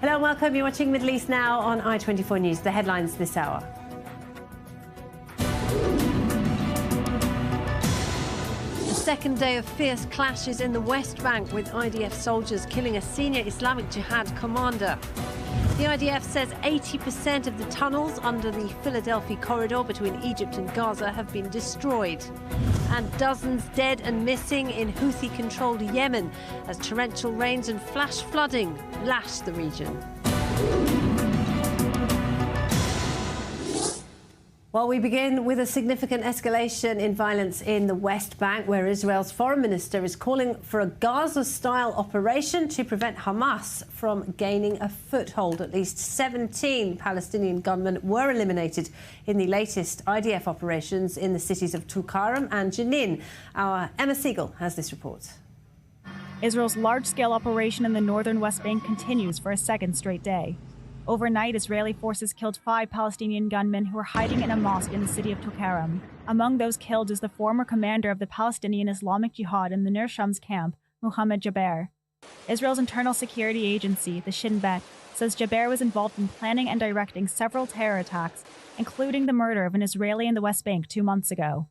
Hello and welcome. You're watching Middle East Now on I24 News. The headlines this hour. The second day of fierce clashes in the West Bank with IDF soldiers killing a senior Islamic Jihad commander. The IDF says 80% of the tunnels under the Philadelphia corridor between Egypt and Gaza have been destroyed. And dozens dead and missing in Houthi-controlled Yemen as torrential rains and flash flooding lash the region. Well, we begin with a significant escalation in violence in the West Bank, where Israel's foreign minister is calling for a Gaza-style operation to prevent Hamas from gaining a foothold. At least 17 Palestinian gunmen were eliminated in the latest IDF operations in the cities of Tulkarm and Jenin. Our Emma Siegel has this report. Israel's large-scale operation in the northern West Bank continues for a second straight day. Overnight, Israeli forces killed 5 Palestinian gunmen who were hiding in a mosque in the city of Tulkarm. Among those killed is the former commander of the Palestinian Islamic Jihad in the Nir Shams camp, Mohammed Jaber. Israel's internal security agency, the Shin Bet, says Jaber was involved in planning and directing several terror attacks, including the murder of an Israeli in the West Bank 2 months ago.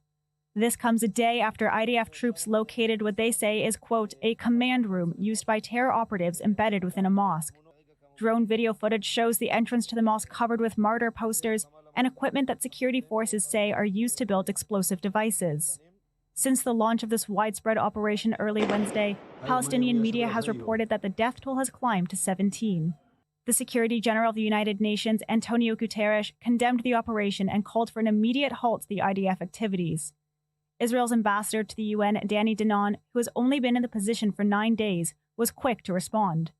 This comes a day after IDF troops located what they say is, quote, a command room used by terror operatives embedded within a mosque. Drone video footage shows the entrance to the mosque covered with martyr posters and equipment that security forces say are used to build explosive devices. Since the launch of this widespread operation early Wednesday, Palestinian media has reported that the death toll has climbed to 17. The Secretary General of the United Nations, Antonio Guterres, condemned the operation and called for an immediate halt to the IDF activities. Israel's ambassador to the UN, Danny Danon, who has only been in the position for 9 days, was quick to respond.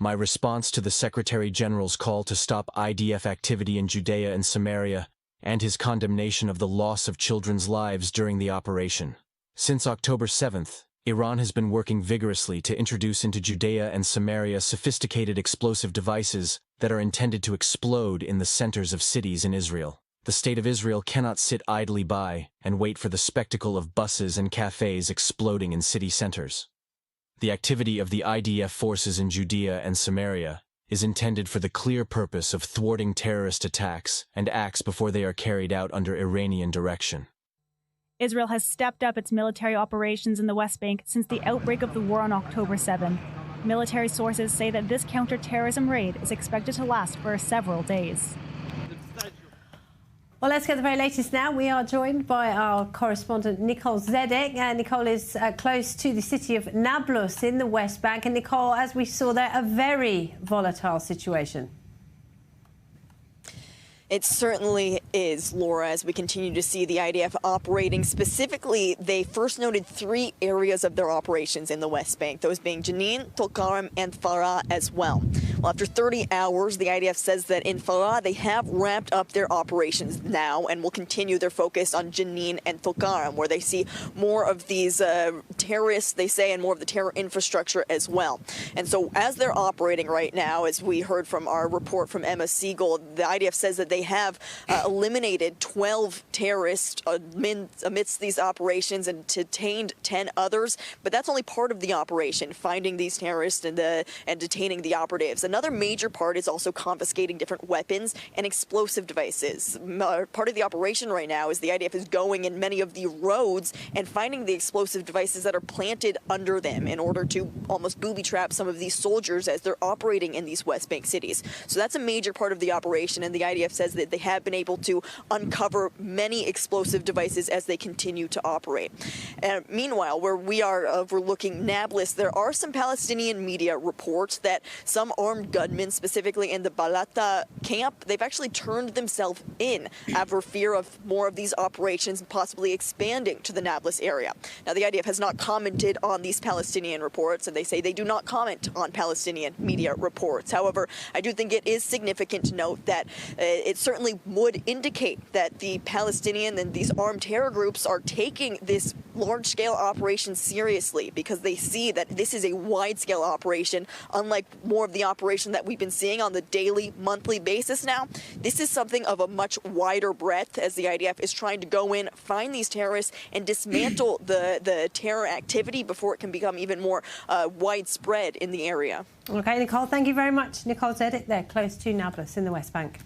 My response to the Secretary General's call to stop IDF activity in Judea and Samaria, and his condemnation of the loss of children's lives during the operation. Since October 7th, Iran has been working vigorously to introduce into Judea and Samaria sophisticated explosive devices that are intended to explode in the centers of cities in Israel. The State of Israel cannot sit idly by and wait for the spectacle of buses and cafes exploding in city centers. The activity of the IDF forces in Judea and Samaria is intended for the clear purpose of thwarting terrorist attacks and acts before they are carried out under Iranian direction. Israel has stepped up its military operations in the West Bank since the outbreak of the war on October 7. Military sources say that this counter-terrorism raid is expected to last for several days. Well, let's get the very latest now. We are joined by our correspondent, Nicole Zedek. Nicole is close to the city of Nablus in the West Bank. And Nicole, as we saw there, a very volatile situation. It certainly is, Laura, as we continue to see the IDF operating. Specifically, they first noted 3 areas of their operations in the West Bank, those being Jenin, Tulkarm, and Farah as well. Well, after 30 hours, the IDF says that in Farah, they have ramped up their operations now and will continue their focus on Jenin and Tulkarm, where they see more of these terrorists, they say, and more of the terror infrastructure as well. And so as they're operating right now, as we heard from our report from Emma Siegel, the IDF says that they have eliminated 12 terrorists amidst these operations and detained 10 others. But that's only part of the operation, finding these terrorists and detaining the operatives. Another major part is also confiscating different weapons and explosive devices. Part of the operation right now is the IDF is going in many of the roads and finding the explosive devices that are planted under them in order to almost booby trap some of these soldiers as they're operating in these West Bank cities. So that's a major part of the operation, and the IDF says that they have been able to uncover many explosive devices as they continue to operate. Meanwhile, where we are overlooking Nablus, there are some Palestinian media reports that some armed gunmen, specifically in the Balata camp, they've actually turned themselves in over fear of more of these operations possibly expanding to the Nablus area. Now, the IDF has not commented on these Palestinian reports, and they say they do not comment on Palestinian media reports. However, I do think it is significant to note that it certainly would indicate that the Palestinian and these armed terror groups are taking this large-scale operation seriously, because they see that this is a wide-scale operation, unlike more of the operation that we've been seeing on the daily, monthly basis now. This is something of a much wider breadth, as the IDF is trying to go in, find these terrorists, and dismantle the terror activity before it can become even more widespread in the area. OK, Nicole, thank you very much. Nicole Zedek there, close to Nablus in the West Bank.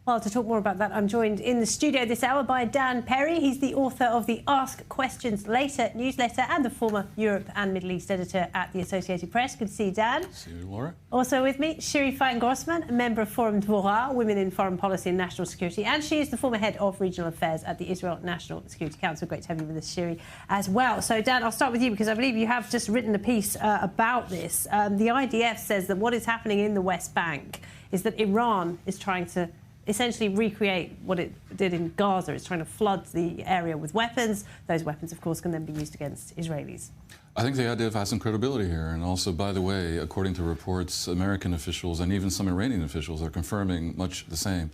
Well, to talk more about that, I'm joined in the studio this hour by Dan Perry. He's the author of the Ask Questions Later newsletter and the former Europe and Middle East editor at the Associated Press. Good to see you, Dan. See you, Laura. Also with me, Shiri Feingrossman, a member of Forum Dvora, Women in Foreign Policy and National Security, and she is the former head of regional affairs at the Israel National Security Council. Great to have you with us, Shiri, as well. So, Dan, I'll start with you because I believe you have just written a piece about this. The IDF says that what is happening in the West Bank is that Iran is trying to essentially recreate what it did in Gaza. It's trying to flood the area with weapons. Those weapons, of course, can then be used against Israelis. I think the IDF has some credibility here. And also, by the way, according to reports, American officials and even some Iranian officials are confirming much the same.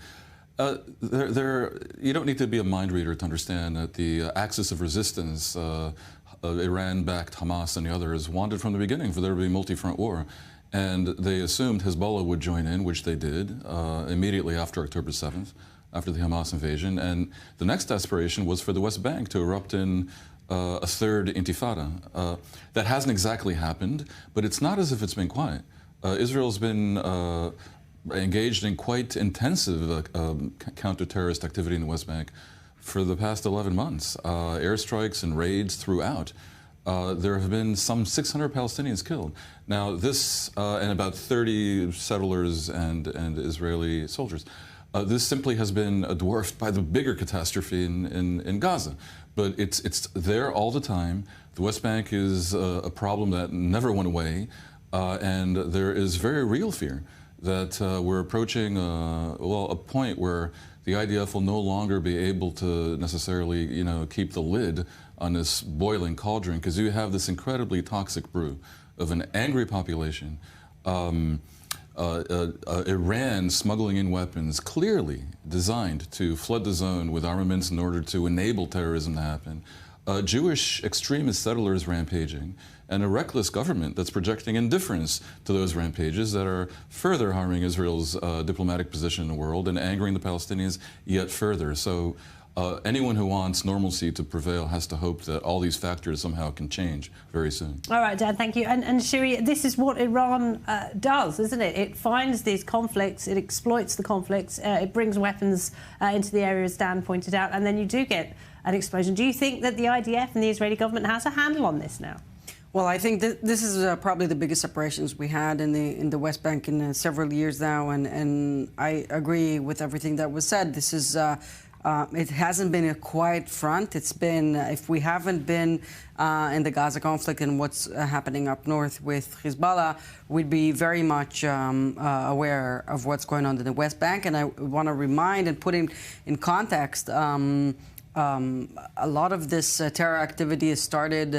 You don't need to be a mind reader to understand that the axis of resistance, Iran-backed Hamas and the others, wanted from the beginning for there to be a multi-front war. And they assumed Hezbollah would join in, which they did, immediately after October 7th, after the Hamas invasion. And the next aspiration was for the West Bank to erupt in a third intifada. That hasn't exactly happened, but it's not as if it's been quiet. Israel's been engaged in quite intensive counter-terrorist activity in the West Bank for the past 11 months. Airstrikes and raids throughout. There have been some 600 Palestinians killed. Now this, and about 30 settlers and Israeli soldiers. This simply has been dwarfed by the bigger catastrophe in Gaza. But it's there all the time. The West Bank is a problem that never went away. And there is very real fear that we're approaching a point where the IDF will no longer be able to necessarily, keep the lid on this boiling cauldron, because you have this incredibly toxic brew of an angry population, Iran smuggling in weapons clearly designed to flood the zone with armaments in order to enable terrorism to happen, Jewish extremist settlers rampaging, and a reckless government that's projecting indifference to those rampages that are further harming Israel's diplomatic position in the world and angering the Palestinians yet further. So anyone who wants normalcy to prevail has to hope that all these factors somehow can change very soon. All right, Dan, thank you. And Shiri, this is what Iran does, isn't it? It finds these conflicts, it exploits the conflicts, it brings weapons into the area, as Dan pointed out, and then you do get an explosion. Do you think that the IDF and the Israeli government has a handle on this now? Well, I think this is probably the biggest operations we had in the West Bank in several years now, and I agree with everything that was said. This is it hasn't been a quiet front. It's been, if we haven't been in the Gaza conflict and what's happening up north with Hezbollah, we'd be very much aware of what's going on in the West Bank. And I want to remind and put in context. A lot of this terror activity started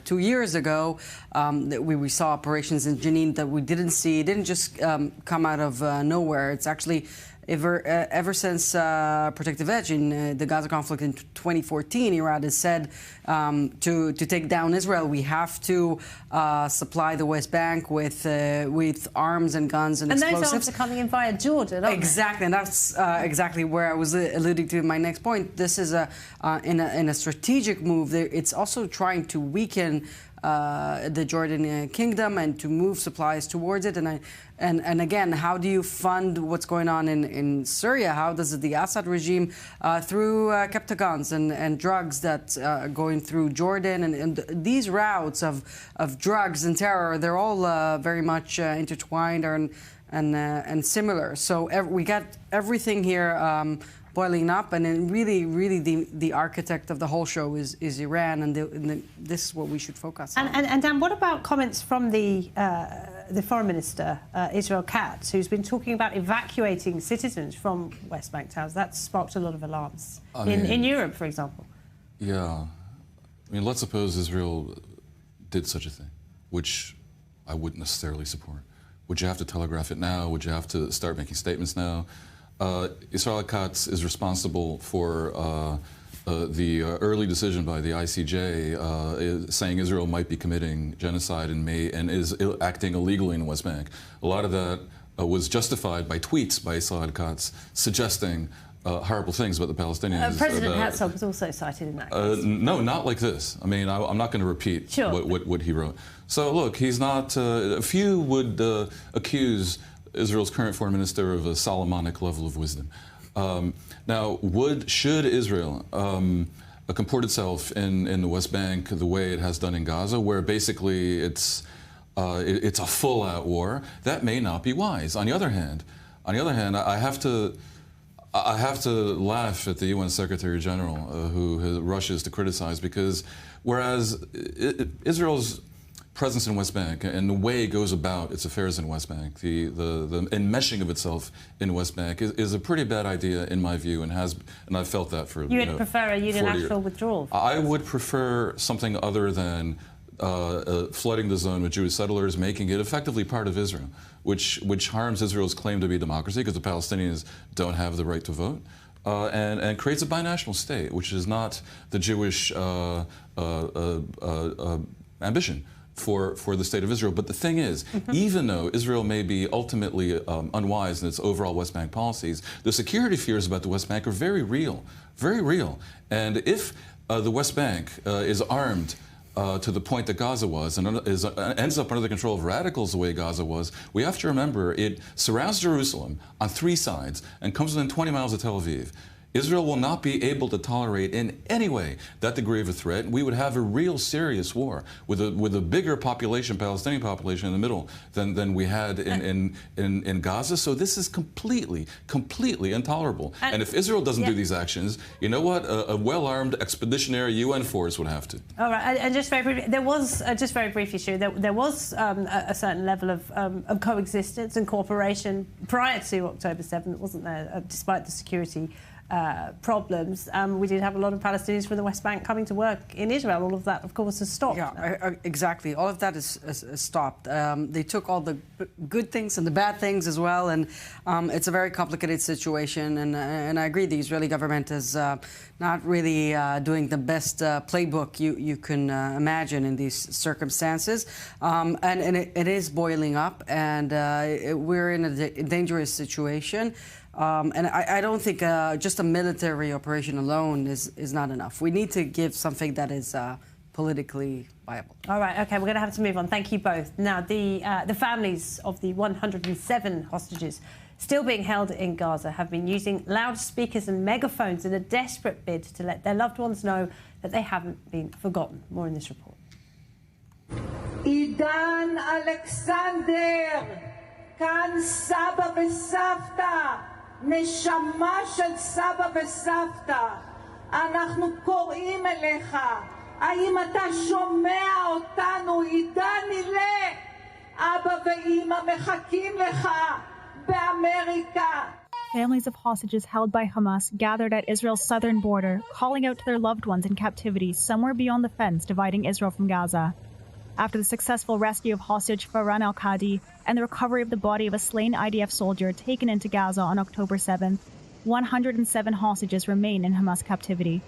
2 years ago. We saw operations in Jenin that we didn't see. It didn't just come out of nowhere. It's actually ever since Protective Edge in the Gaza conflict in 2014, Iran has said to take down Israel, we have to supply the West Bank with arms and guns and explosives. And those arms are coming in via Jordan, aren't they? Exactly, and that's exactly where I was alluding to in my next point. This is in a strategic move. It's also trying to weaken the Jordan kingdom and to move supplies towards it. And again, how do you fund what's going on in Syria? How does the Assad regime, through Captagons and drugs that are going through Jordan, and these routes of drugs and terror, they're all very much intertwined and similar. So we got everything here boiling up, and then really the architect of the whole show is Iran, and this is what we should focus on. And Dan, what about comments from the Foreign Minister, Israel Katz, who's been talking about evacuating citizens from West Bank towns? That sparked a lot of alarms in Europe, for example. Yeah. I mean, let's suppose Israel did such a thing, which I wouldn't necessarily support. Would you have to telegraph it now? Would you have to start making statements now? Israel Katz is responsible for the early decision by the ICJ saying Israel might be committing genocide in May and is acting illegally in the West Bank. A lot of that was justified by tweets by Israel Katz suggesting horrible things about the Palestinians. President Herzog was also cited in that case. No, not like this. I mean, I'm not going to repeat what he wrote. So look, he's not. A few would accuse Israel's current foreign minister of a Solomonic level of wisdom. Now, should Israel comport itself in the West Bank the way it has done in Gaza, where basically it's a full-out war? That may not be wise. On the other hand, I have to laugh at the UN Secretary General, who rushes to criticize, because whereas Israel's presence in West Bank and the way it goes about its affairs in West Bank, the enmeshing of itself in West Bank is a pretty bad idea in my view, and I've felt that for. You would prefer a unilateral withdrawal? I would prefer something other than flooding the zone with Jewish settlers, making it effectively part of Israel, which harms Israel's claim to be a democracy because the Palestinians don't have the right to vote, and creates a binational state, which is not the Jewish ambition for the state of Israel. But the thing is, even though Israel may be ultimately unwise in its overall West Bank policies, the security fears about the West Bank are very real, very real. And if the West Bank is armed to the point that Gaza was, and ends up under the control of radicals the way Gaza was, we have to remember it surrounds Jerusalem on 3 sides and comes within 20 miles of Tel Aviv. Israel will not be able to tolerate in any way that degree of a threat. We would have a real serious war with a bigger population, Palestinian population in the middle than we had in Gaza. So this is completely intolerable. And if Israel doesn't do these actions, you know what? A well-armed expeditionary UN force would have to. All right, and just very briefly, there was just very briefly, Shu, there was a certain level of coexistence and cooperation prior to October 7th, wasn't there? Despite the security problems. We did have a lot of Palestinians from the West Bank coming to work in Israel. All of that, of course, has stopped. Yeah, exactly. All of that is stopped. They took all the good things and the bad things as well, and it's a very complicated situation. And I agree, the Israeli government is not really doing the best playbook you can imagine in these circumstances. And it is boiling up, and we're in a dangerous situation. And I don't think just a military operation alone is not enough. We need to give something that is politically viable. All right, okay, we're going to have to move on. Thank you both. Now, the families of the 107 hostages still being held in Gaza have been using loudspeakers and megaphones in a desperate bid to let their loved ones know that they haven't been forgotten. More in this report. Idan Alexander, kan Saba וסבתא, נשמה של סבא וסבתא, אנחנו קוראים אליך, האם אתה שומע אותנו? עידן ילך, אבא ואמא מחכים לך באמריקה. Families of hostages held by Hamas gathered at Israel's southern border, calling out to their loved ones in captivity somewhere beyond the fence dividing Israel from Gaza. After the successful rescue of hostage Farhan al-Qadi and the recovery of the body of a slain IDF soldier taken into Gaza on October 7th, 107 hostages remain in Hamas captivity.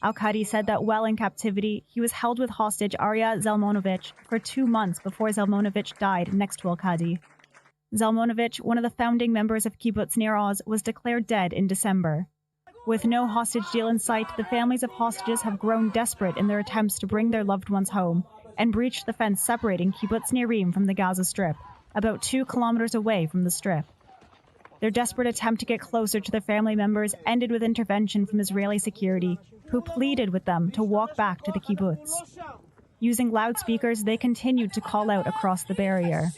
Al-Qadi said that while in captivity, he was held with hostage Arya Zalmonovich for 2 months before Zalmonovich died next to al-Qadi. Zalmonovich, one of the founding members of Kibbutz Nir Oz, was declared dead in December. With no hostage deal in sight, the families of hostages have grown desperate in their attempts to bring their loved ones home and breached the fence separating Kibbutz Nirim from the Gaza Strip, about 2 kilometers away from the Strip. Their desperate attempt to get closer to their family members ended with intervention from Israeli security, who pleaded with them to walk back to the kibbutz. Using loudspeakers, they continued to call out across the barrier.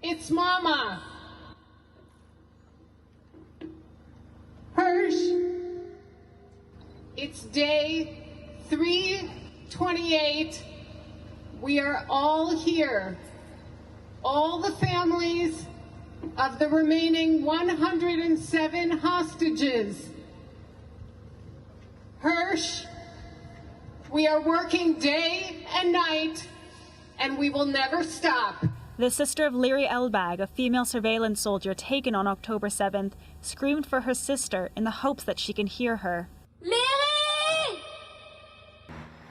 It's Mama. Hirsch. It's day 328. We are all here, all the families of the remaining 107 hostages. Hirsch, we are working day and night, and we will never stop. The sister of Liri Elbag, a female surveillance soldier taken on October 7th, screamed for her sister in the hopes that she can hear her. Liri!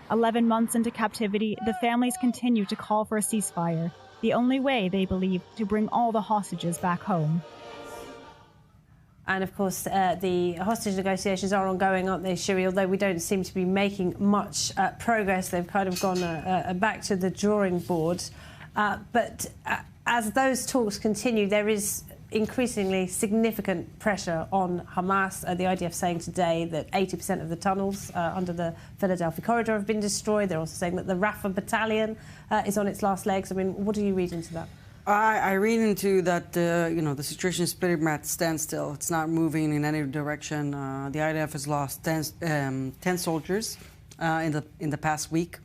11 months into captivity, the families continue to call for a ceasefire, the only way, they believe, to bring all the hostages back home. And of course, the hostage negotiations are ongoing, aren't they, Shiri? Although we don't seem to be making much progress. They've kind of gone back to the drawing board. But as those talks continue, there is increasingly significant pressure on Hamas. The IDF saying today that 80% of the tunnels under the Philadelphia corridor have been destroyed. They're also saying that the Rafah battalion is on its last legs. I mean, what do you read into that? I read into that, the situation is pretty much standstill. It's not moving in any direction. The IDF has lost 10 soldiers in the past week.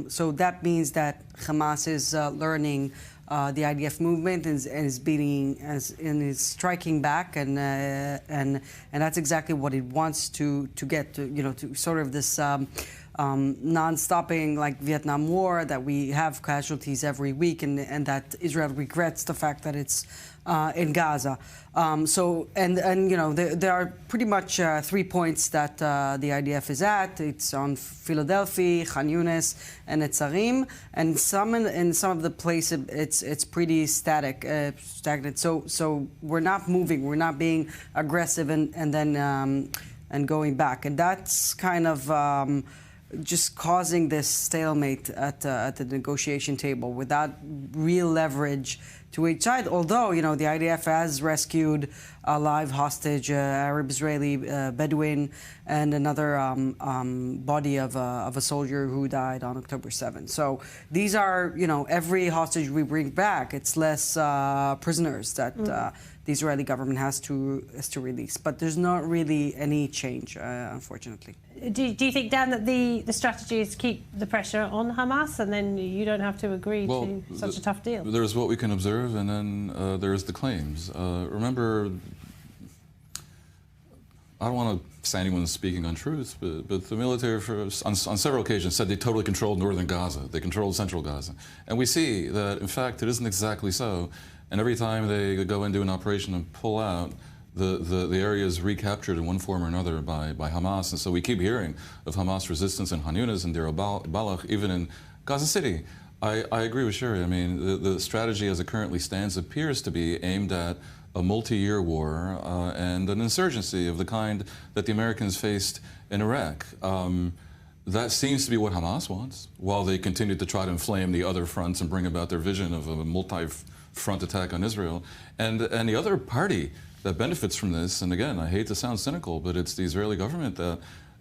So that means that Hamas is learning the IDF movement and is beating and is striking back, and that's exactly what it wants to get to sort of this non-stopping like Vietnam War, that we have casualties every week, and that Israel regrets the fact that it's in Gaza. There are pretty much 3 points that the IDF is at. It's on Philadelphia, Khan Yunis, and Netzarim, and in some of the places it's pretty stagnant. So we're not moving, we're not being aggressive, and then going back, and that's kind of just causing this stalemate at the negotiation table without real leverage to each side. Although, the IDF has rescued a live hostage, Arab-Israeli Bedouin, and another body of a soldier who died on October 7th. So these are, every hostage we bring back, it's less prisoners that the Israeli government has to release. But there's not really any change, unfortunately. Do you think, Dan, that the strategy is to keep the pressure on Hamas, and then you don't have to agree to such a tough deal? There's what we can observe, and then there's the claims. Remember, I don't want to say anyone's speaking untruth, but the military on several occasions said they totally controlled northern Gaza. They controlled central Gaza. And we see that, in fact, it isn't exactly so. And every time they go into an operation and pull out, the area is recaptured in one form or another by Hamas. And so we keep hearing of Hamas resistance in Khan Yunis and Deir al-Balach, even in Gaza City. I agree with Shiri. I mean, the strategy as it currently stands appears to be aimed at a multi-year war and an insurgency of the kind that the Americans faced in Iraq. That seems to be what Hamas wants, while they continue to try to inflame the other fronts and bring about their vision of a multi-front attack on Israel. And the other party that benefits from this, and again, I hate to sound cynical, but it's the Israeli government that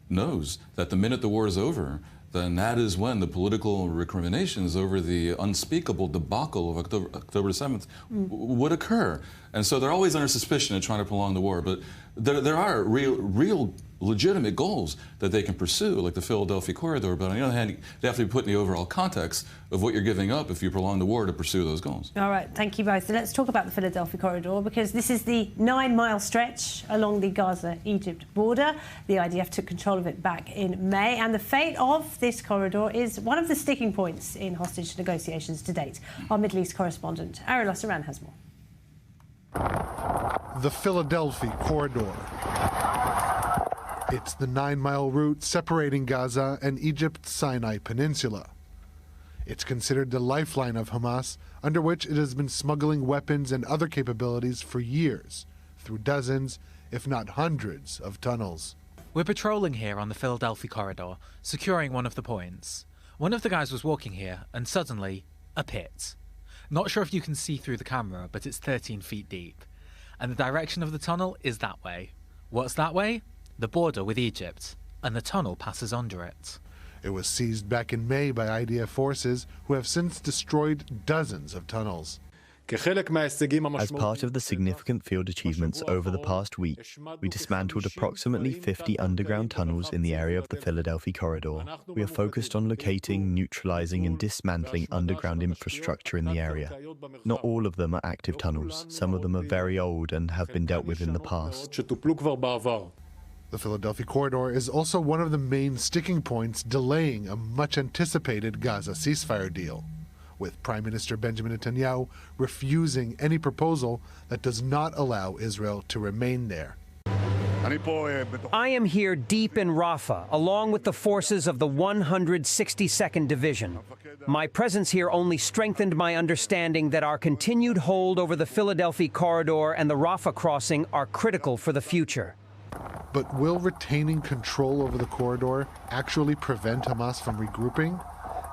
knows that the minute the war is over, then that is when the political recriminations over the unspeakable debacle of October 7th would occur. And so they're always under suspicion of trying to prolong the war. But there are real legitimate goals that they can pursue, like the Philadelphia corridor. But on the other hand, they have to be put in the overall context of what you're giving up if you prolong the war to pursue those goals. All right, thank you both. So let's talk about the Philadelphia corridor, because this is the 9-mile stretch along the Gaza-Egypt border. The IDF took control of it back in May, and the fate of this corridor is one of the sticking points in hostage negotiations to date. Our Middle East correspondent, Ariel Osseran, has more. The Philadelphia corridor. It's the 9-mile route separating Gaza and Egypt's Sinai Peninsula. It's considered the lifeline of Hamas, under which it has been smuggling weapons and other capabilities for years, through dozens, if not hundreds, of tunnels. We're patrolling here on the Philadelphia corridor, securing one of the points. One of the guys was walking here, and suddenly, a pit. Not sure if you can see through the camera, but it's 13 feet deep. And the direction of the tunnel is that way. What's that way? The border with Egypt, and the tunnel passes under it. It was seized back in May by IDF forces, who have since destroyed dozens of tunnels. As part of the significant field achievements over the past week, we dismantled approximately 50 underground tunnels in the area of the Philadelphia corridor. We are focused on locating, neutralizing and dismantling underground infrastructure in the area. Not all of them are active tunnels. Some of them are very old and have been dealt with in the past. The Philadelphia corridor is also one of the main sticking points delaying a much-anticipated Gaza ceasefire deal. with Prime Minister Benjamin Netanyahu refusing any proposal that does not allow Israel to remain there. I am here deep in Rafah, along with the forces of the 162nd Division. My presence here only strengthened my understanding that our continued hold over the Philadelphia corridor and the Rafah crossing are critical for the future. But will retaining control over the corridor actually prevent Hamas from regrouping?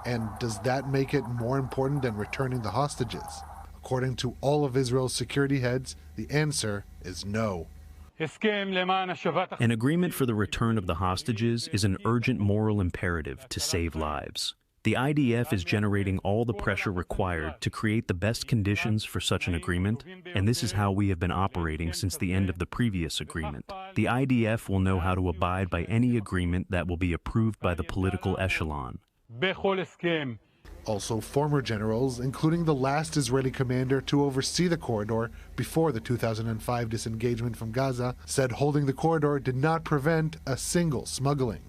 And does that make it more important than returning the hostages? According to all of Israel's security heads, the answer is no. An agreement for the return of the hostages is an urgent moral imperative to save lives. The IDF is generating all the pressure required to create the best conditions for such an agreement, and this is how we have been operating since the end of the previous agreement. The IDF will know how to abide by any agreement that will be approved by the political echelon. Also, former generals, including the last Israeli commander to oversee the corridor before the 2005 disengagement from Gaza, said holding the corridor did not prevent a single smuggling.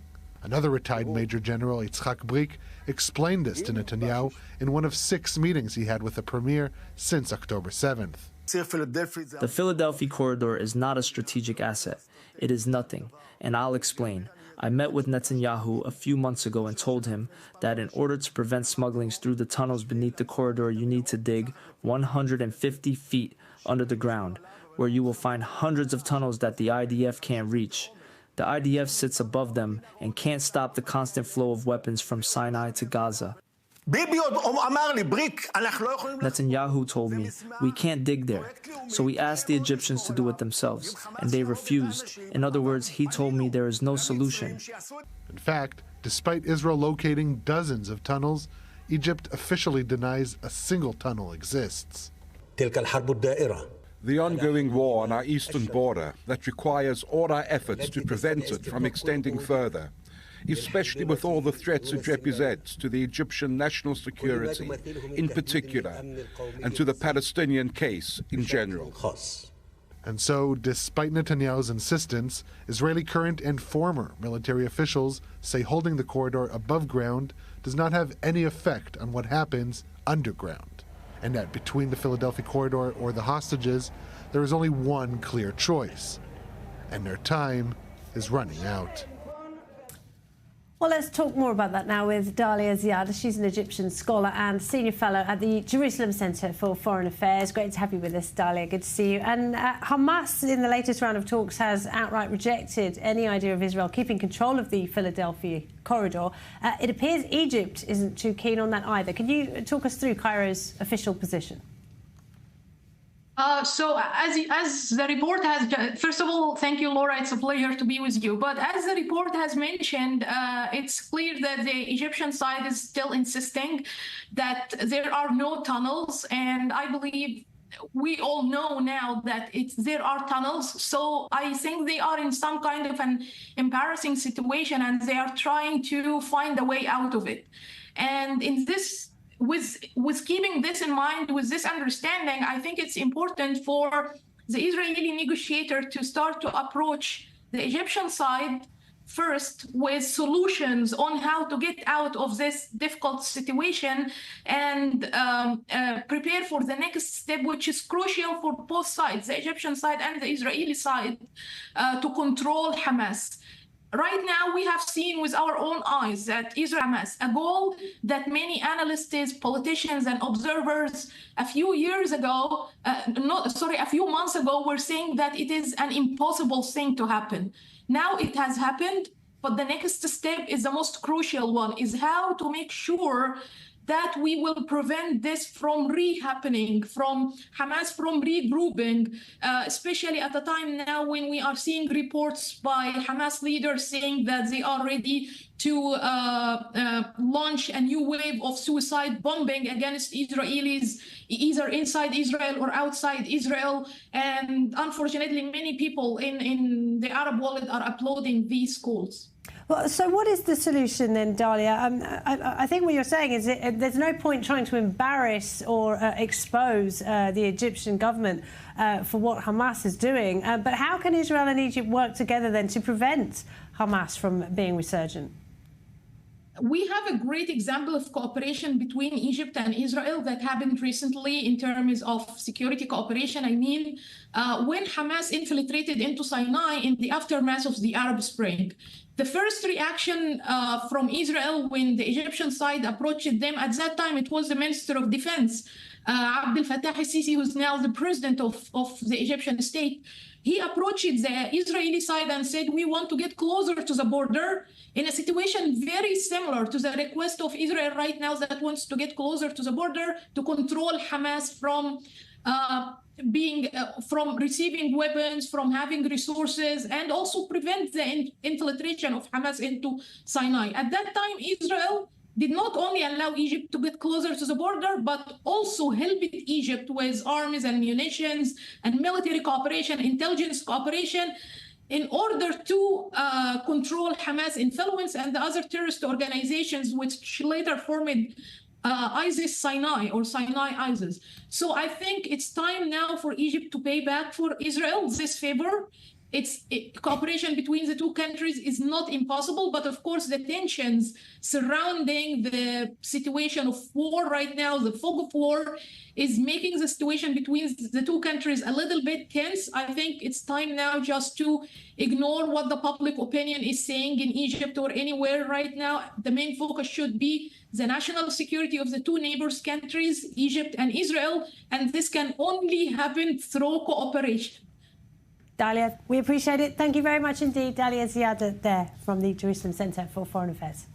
Another retired Major General, Yitzhak Brik, explained this to Netanyahu in one of 6 meetings he had with the premier since October 7th. The Philadelphia corridor is not a strategic asset. It is nothing, and I'll explain. I met with Netanyahu a few months ago and told him that in order to prevent smugglings through the tunnels beneath the corridor, you need to dig 150 feet under the ground, where you will find hundreds of tunnels that the IDF can't reach. The IDF sits above them and can't stop the constant flow of weapons from Sinai to Gaza. Netanyahu told me, we can't dig there. So we asked the Egyptians to do it themselves, and they refused. In other words, he told me there is no solution. In fact, despite Israel locating dozens of tunnels, Egypt officially denies a single tunnel exists. The ongoing war on our eastern border that requires all our efforts to prevent it from extending further, especially with all the threats it represents to the Egyptian national security in particular, and to the Palestinian case in general. And so, despite Netanyahu's insistence, Israeli current and former military officials say holding the corridor above ground does not have any effect on what happens underground, and that between the Philadelphia corridor or the hostages, there is only one clear choice, and their time is running out. Well, let's talk more about that now with Dalia Ziad. She's an Egyptian scholar and senior fellow at the Jerusalem Center for Foreign Affairs. Great to have you with us, Dalia. Good to see you. And Hamas, in the latest round of talks, has outright rejected any idea of Israel keeping control of the Philadelphia corridor. It appears Egypt isn't too keen on that either. Can you talk us through Cairo's official position? So as the report has, first of all, thank you, Laura. It's a pleasure to be with you. But as the report has mentioned, it's clear that the Egyptian side is still insisting that there are no tunnels. And I believe we all know now that there are tunnels. So I think they are in some kind of an embarrassing situation, and they are trying to find a way out of it. And in this, with keeping this in mind, with this understanding, I think it's important for the Israeli negotiator to start to approach the Egyptian side first with solutions on how to get out of this difficult situation and prepare for the next step, which is crucial for both sides, the Egyptian side and the Israeli side, to control Hamas. Right now, we have seen with our own eyes that Israel Hamas, a goal that many analysts, politicians, and observers a few months ago were saying that it is an impossible thing to happen. Now it has happened, but the next step is the most crucial one, is how to make sure that we will prevent this from re-happening, from Hamas from regrouping, especially at a time now when we are seeing reports by Hamas leaders saying that they are ready to launch a new wave of suicide bombing against Israelis, either inside Israel or outside Israel. And unfortunately, many people in the Arab world are applauding these calls. Well, so what is the solution then, Dalia? I think what you're saying is there's no point trying to embarrass or expose the Egyptian government for what Hamas is doing. But how can Israel and Egypt work together then to prevent Hamas from being resurgent? We have a great example of cooperation between Egypt and Israel that happened recently in terms of security cooperation. I mean, when Hamas infiltrated into Sinai in the aftermath of the Arab Spring, the first reaction from Israel when the Egyptian side approached them, at that time it was the Minister of Defense, Abdel Fattah al-Sisi, who's now the president of the Egyptian state. He approached the Israeli side and said, we want to get closer to the border in a situation very similar to the request of Israel right now that wants to get closer to the border to control Hamas from from receiving weapons, from having resources, and also prevent the infiltration of Hamas into Sinai. At that time, Israel did not only allow Egypt to get closer to the border, but also helped Egypt with arms and munitions and military cooperation, intelligence cooperation, in order to control Hamas influence and the other terrorist organizations which later formed ISIS Sinai or Sinai ISIS. So I think it's time now for Egypt to pay back for Israel this favor. Cooperation between the two countries is not impossible, but of course the tensions surrounding the situation of war right now, the fog of war, is making the situation between the two countries a little bit tense. I think it's time now just to ignore what the public opinion is saying in Egypt or anywhere right now. The main focus should be the national security of the two neighbors countries, Egypt and Israel, and this can only happen through cooperation. Dalia, we appreciate it. Thank you very much indeed. Dalia Ziada there from the Jerusalem Centre for Foreign Affairs.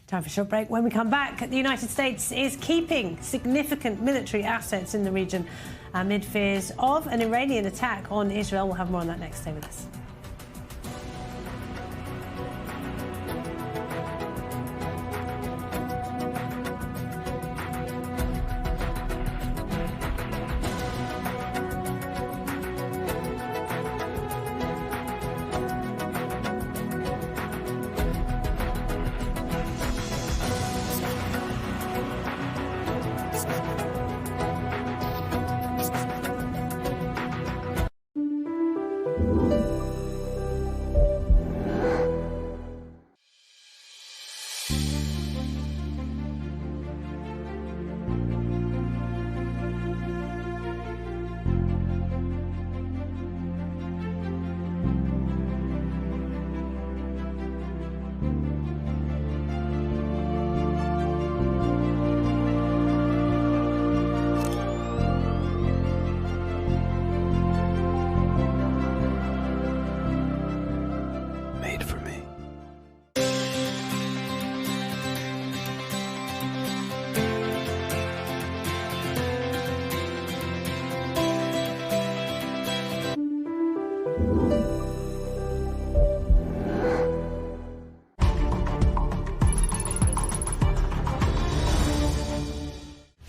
Time for a short break. When we come back, the United States is keeping significant military assets in the region amid fears of an Iranian attack on Israel. We'll have more on that next. Stay with us.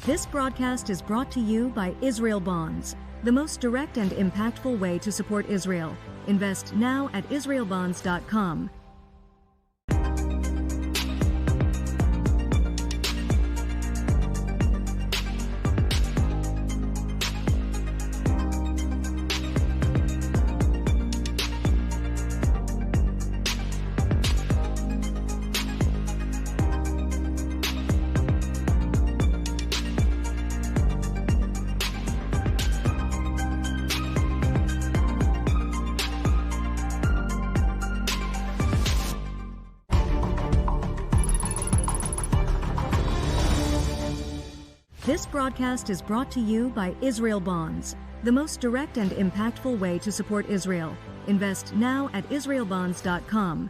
This broadcast is brought to you by Israel Bonds, the most direct and impactful way to support Israel. Invest now at israelbonds.com. This broadcast is brought to you by Israel Bonds, the most direct and impactful way to support Israel. Invest now at israelbonds.com.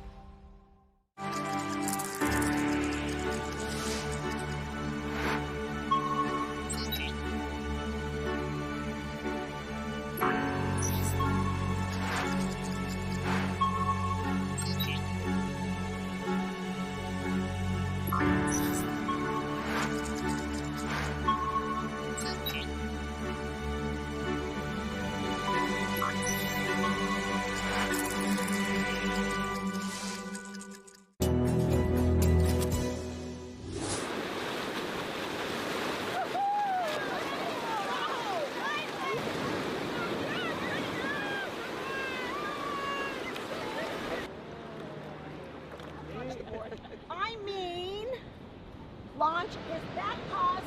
launch his back paws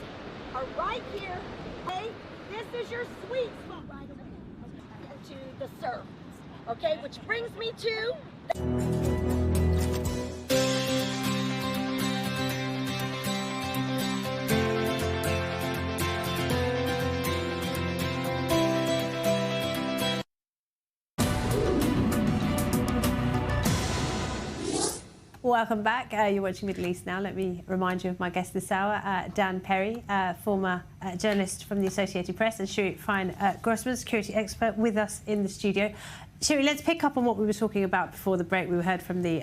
are right here. Okay, this is your sweet spot right away into the surf. Okay, which brings me to. Welcome back. You're watching Middle East Now. Let me remind you of my guest this hour, Dan Perry, former journalist from the Associated Press, and Shuri Fein-Grossman, security expert, with us in the studio. Shuri, let's pick up on what we were talking about before the break. We heard from the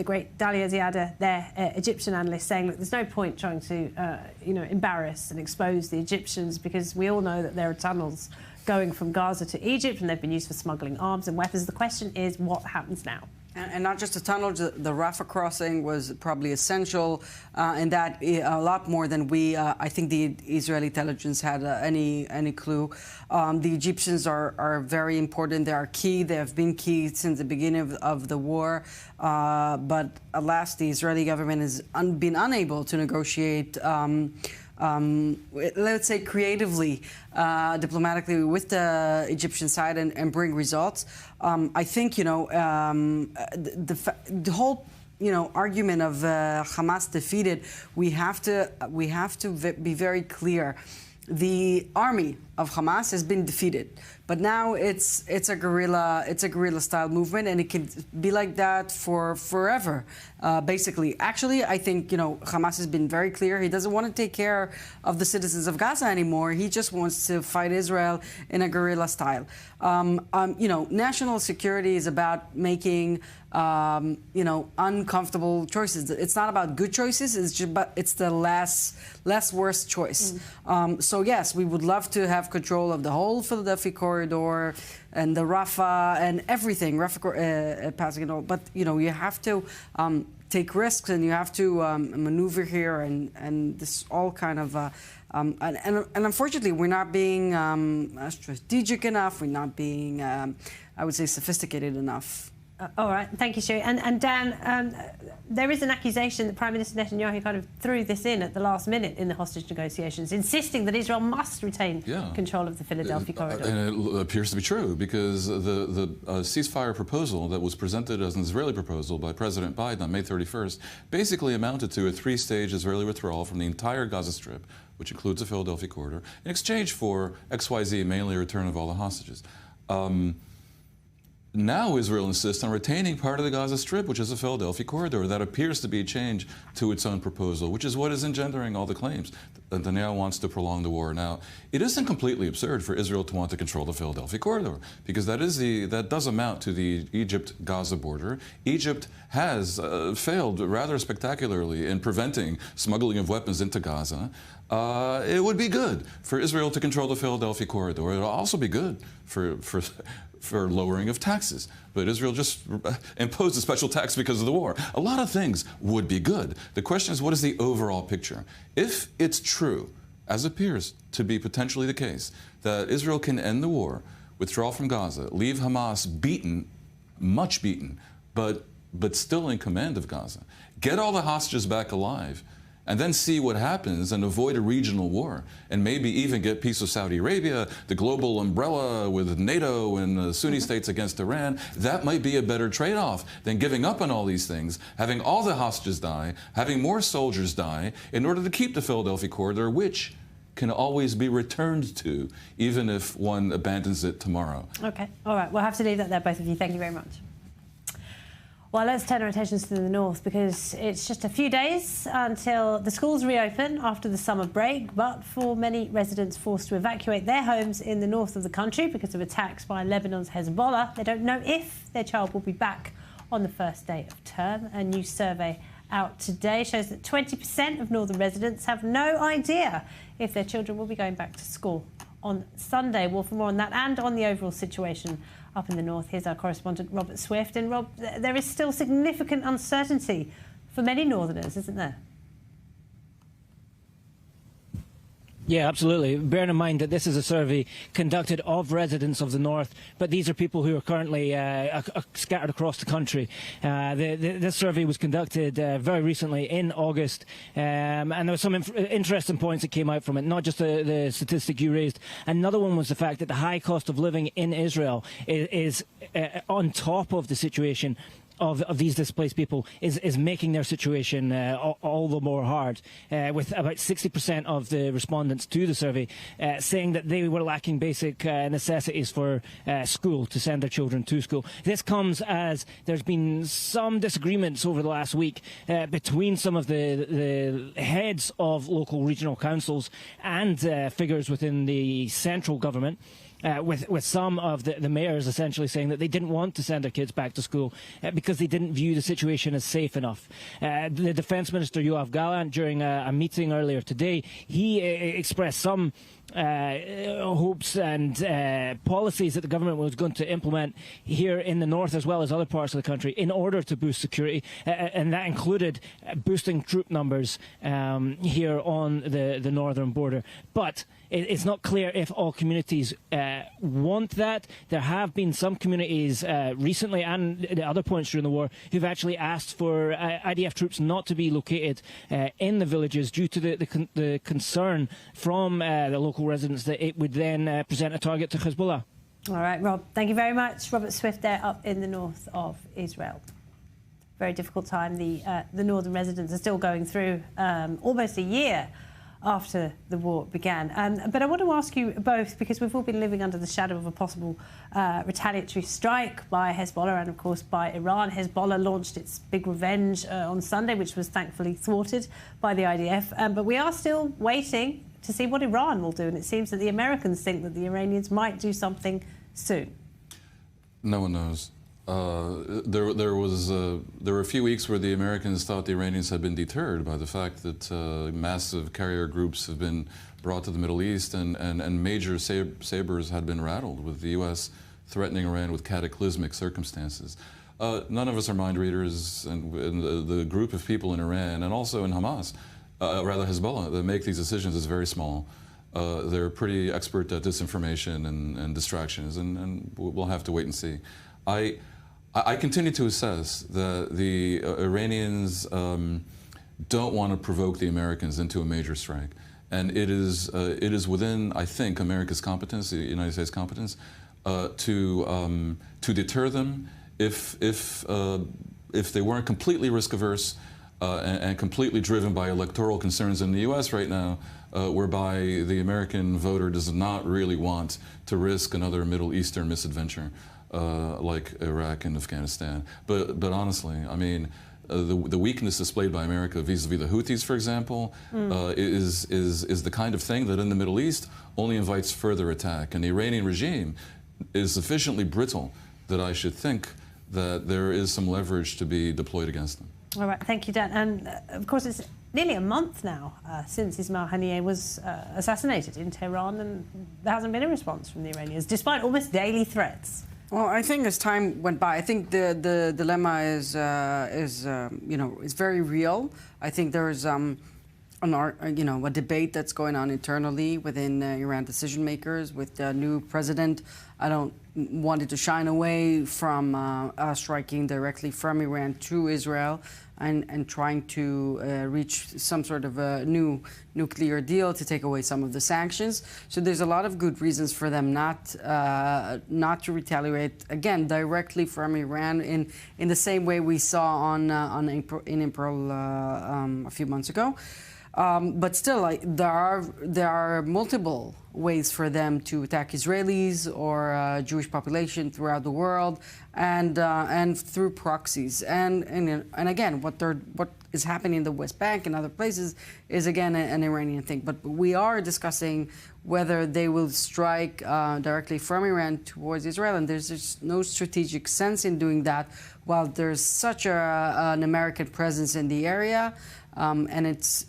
great Dalia Ziada, their Egyptian analyst, saying, look, there's no point trying to, embarrass and expose the Egyptians, because we all know that there are tunnels going from Gaza to Egypt, and they've been used for smuggling arms and weapons. The question is, what happens now? And not just the tunnel, the Rafah crossing was probably essential, and that a lot more than I think the Israeli intelligence had any clue. The Egyptians are very important. They are key. They have been key since the beginning of the war. But alas, the Israeli government has been unable to negotiate let's say creatively, diplomatically with the Egyptian side and bring results. I think, the whole, argument of Hamas defeated, we have to be very clear. The army of Hamas has been defeated, but now it's a guerrilla style movement, and it can be like that for forever, basically. Actually, I think Hamas has been very clear. He doesn't want to take care of the citizens of Gaza anymore. He just wants to fight Israel in a guerrilla style. National security is about making uncomfortable choices. It's not about good choices. It's the less worst choice. So yes, we would love to have control of the whole Philadelphia corridor and the Rafah and everything, passing it all. But you have to take risks, and you have to maneuver here, and this all kind of. And unfortunately, we're not being strategic enough. We're not being, I would say, sophisticated enough. All right, thank you, Shuri. And Dan, there is an accusation that Prime Minister Netanyahu kind of threw this in at the last minute in the hostage negotiations, insisting that Israel must retain control of the Philadelphia corridor. And it appears to be true, because the ceasefire proposal that was presented as an Israeli proposal by President Biden on May 31st basically amounted to a three-stage Israeli withdrawal from the entire Gaza Strip, which includes the Philadelphia corridor, in exchange for XYZ, mainly a return of all the hostages. Now Israel insists on retaining part of the Gaza Strip, which is the Philadelphia corridor. That appears to be a change to its own proposal, which is what is engendering all the claims that Netanyahu wants to prolong the war. Now, it isn't completely absurd for Israel to want to control the Philadelphia corridor, because that does amount to the Egypt-Gaza border. Egypt has failed rather spectacularly in preventing smuggling of weapons into Gaza. It would be good for Israel to control the Philadelphia corridor. It will also be good for lowering of taxes. But Israel just imposed a special tax because of the war. A lot of things would be good. The question is, what is the overall picture? If it's true, as appears to be potentially the case, that Israel can end the war, withdraw from Gaza, leave Hamas beaten, much beaten, but still in command of Gaza, get all the hostages back alive, and then see what happens and avoid a regional war, and maybe even get peace with Saudi Arabia, the global umbrella with NATO and the Sunni states against Iran, that might be a better trade-off than giving up on all these things, having all the hostages die, having more soldiers die, in order to keep the Philadelphia corridor, which can always be returned to, even if one abandons it tomorrow. Okay, all right, we'll have to leave that there, both of you. Thank you very much. Well, let's turn our attentions to the north, because it's just a few days until the schools reopen after the summer break. But for many residents forced to evacuate their homes in the north of the country because of attacks by Lebanon's Hezbollah, they don't know if their child will be back on the first day of term. A new survey out today shows that 20% of northern residents have no idea if their children will be going back to school on Sunday. Well, for more on that and on the overall situation up in the north, here's our correspondent Robert Swift. And Rob, there is still significant uncertainty for many northerners, isn't there? Yeah, absolutely. Bearing in mind that this is a survey conducted of residents of the north, but these are people who are currently scattered across the country. This survey was conducted very recently in August, and there were some interesting points that came out from it, not just the statistic you raised. Another one was the fact that the high cost of living in Israel is on top of the situation of these displaced people is making their situation all the more hard, with about 60% of the respondents to the survey saying that they were lacking basic necessities for school, to send their children to school. This comes as there's been some disagreements over the last week between some of the heads of local regional councils and figures within the central government. With some of the mayors essentially saying that they didn't want to send their kids back to school because they didn't view the situation as safe enough. The Defence Minister Yoav Gallant, during a meeting earlier today, he expressed some hopes and policies that the government was going to implement here in the north as well as other parts of the country in order to boost security, and that included boosting troop numbers here on the northern border. But it's not clear if all communities want that. There have been some communities recently and at other points during the war who've actually asked for IDF troops not to be located in the villages due to the concern from the local residents that it would then present a target to Hezbollah. All right, Rob, thank you very much. Robert Swift there up in the north of Israel. Very difficult time. The northern residents are still going through almost a year after the war began. But I want to ask you both, because we've all been living under the shadow of a possible retaliatory strike by Hezbollah and, of course, by Iran. Hezbollah launched its big revenge on Sunday, which was thankfully thwarted by the IDF. But we are still waiting to see what Iran will do. And it seems that the Americans think that the Iranians might do something soon. No one knows. There were a few weeks where the Americans thought the Iranians had been deterred by the fact that massive carrier groups have been brought to the Middle East and major sabers had been rattled, with the U.S. threatening Iran with cataclysmic circumstances. None of us are mind readers, and the group of people in Iran and also in Hamas, rather Hezbollah, that make these decisions is very small. They're pretty expert at disinformation and distractions, and we'll have to wait and see. I continue to assess that the Iranians don't want to provoke the Americans into a major strike, and it is within, I think, America's competence, the United States' competence, to deter them if they weren't completely risk averse and completely driven by electoral concerns in the U.S. right now, whereby the American voter does not really want to risk another Middle Eastern misadventure. Like Iraq and Afghanistan. But honestly, I mean, the weakness displayed by America vis-a-vis the Houthis, for example, is the kind of thing that in the Middle East only invites further attack. And the Iranian regime is sufficiently brittle that I should think that there is some leverage to be deployed against them. All right, thank you, Dan. And of course, it's nearly a month now since Ismail Haniyeh was assassinated in Tehran, and there hasn't been a response from the Iranians, despite almost daily threats. Well, I think as time went by, I think the dilemma is very real. I think there's a debate that's going on internally within Iran decision makers with the new president. I don't want it to shine away from striking directly from Iran to Israel and trying to reach some sort of a new nuclear deal to take away some of the sanctions. So there's a lot of good reasons for them not to retaliate again directly from Iran in the same way we saw in April a few months ago. But still, there are multiple ways for them to attack Israelis or Jewish population throughout the world, and through proxies. And again, what is happening in the West Bank and other places is again an Iranian thing. But we are discussing whether they will strike directly from Iran towards Israel, and there's just no strategic sense in doing that while there's such an American presence in the area, and it's.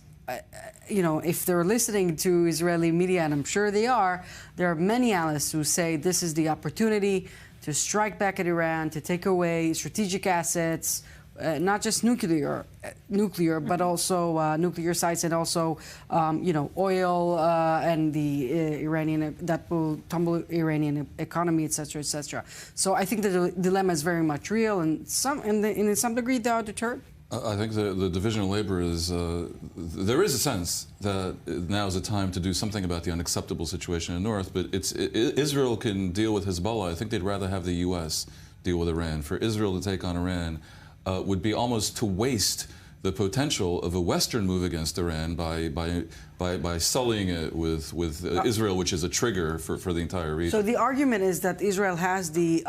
If they're listening to Israeli media, and I'm sure they are, there are many analysts who say this is the opportunity to strike back at Iran, to take away strategic assets, not just nuclear, but also nuclear sites, and also oil and the Iranian, that will tumble Iranian economy, etc., etc. So I think the dilemma is very much real, and in some degree they are deterred. I think the division of labor is, there is a sense that now is a time to do something about the unacceptable situation in the north, but Israel can deal with Hezbollah. I think they'd rather have the U.S. deal with Iran. For Israel to take on Iran would be almost to waste the potential of a Western move against Iran by sullying it with Israel, which is a trigger for the entire region. So the argument is that Israel has the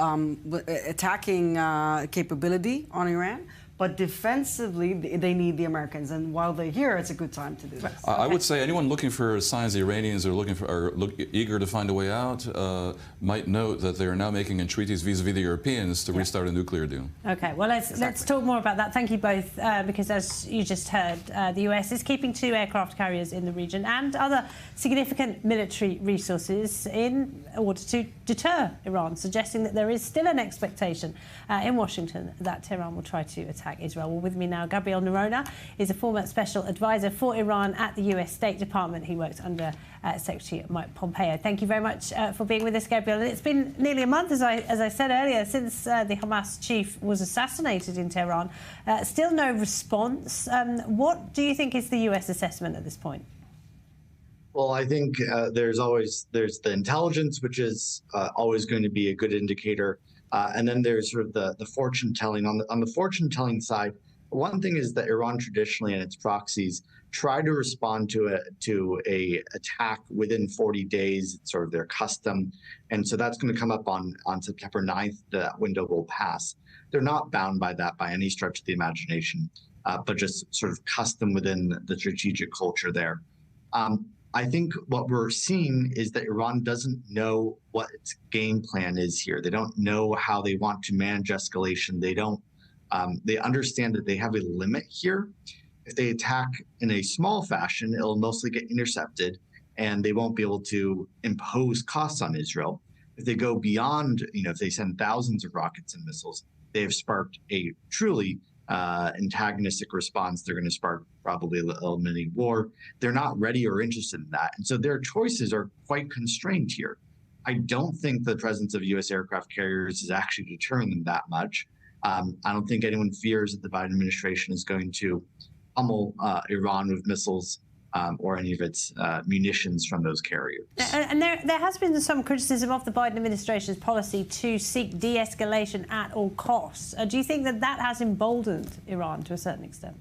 attacking capability on Iran, but defensively, they need the Americans. And while they're here, it's a good time to do this. I would say anyone looking for signs the Iranians are eager to find a way out might note that they are now making entreaties vis-a-vis the Europeans to restart a nuclear deal. Okay, well, let's talk more about that. Thank you both, because as you just heard, the US is keeping 2 aircraft carriers in the region and other significant military resources in order to deter Iran, suggesting that there is still an expectation in Washington that Tehran will try to attack Israel. Well, with me now, Gabriel Noronha is a former special advisor for Iran at the US State Department. He worked under Secretary Mike Pompeo. Thank you very much for being with us, Gabriel. And it's been nearly a month, as I said earlier, since the Hamas chief was assassinated in Tehran. Still no response. What do you think is the US assessment at this point? Well, I think there's the intelligence, which is always going to be a good indicator. And then there's sort of the fortune telling. On the fortune telling side, one thing is that Iran traditionally and its proxies try to respond to a attack within 40 days. It's sort of their custom. And so that's going to come up on September 9th. That window will pass. They're not bound by that by any stretch of the imagination, but just sort of custom within the strategic culture there. I think what we're seeing is that Iran doesn't know what its game plan is here. They don't know how they want to manage escalation. They understand that they have a limit here. If they attack in a small fashion, it'll mostly get intercepted and they won't be able to impose costs on Israel. If they go beyond, if they send thousands of rockets and missiles, they have sparked a truly antagonistic response. They're going to spark probably a mini war. They're not ready or interested in that. And so their choices are quite constrained here. I don't think the presence of U.S. aircraft carriers is actually deterring them that much. I don't think anyone fears that the Biden administration is going to pummel Iran with missiles or any of its munitions from those carriers. And there has been some criticism of the Biden administration's policy to seek de-escalation at all costs. Do you think that has emboldened Iran to a certain extent?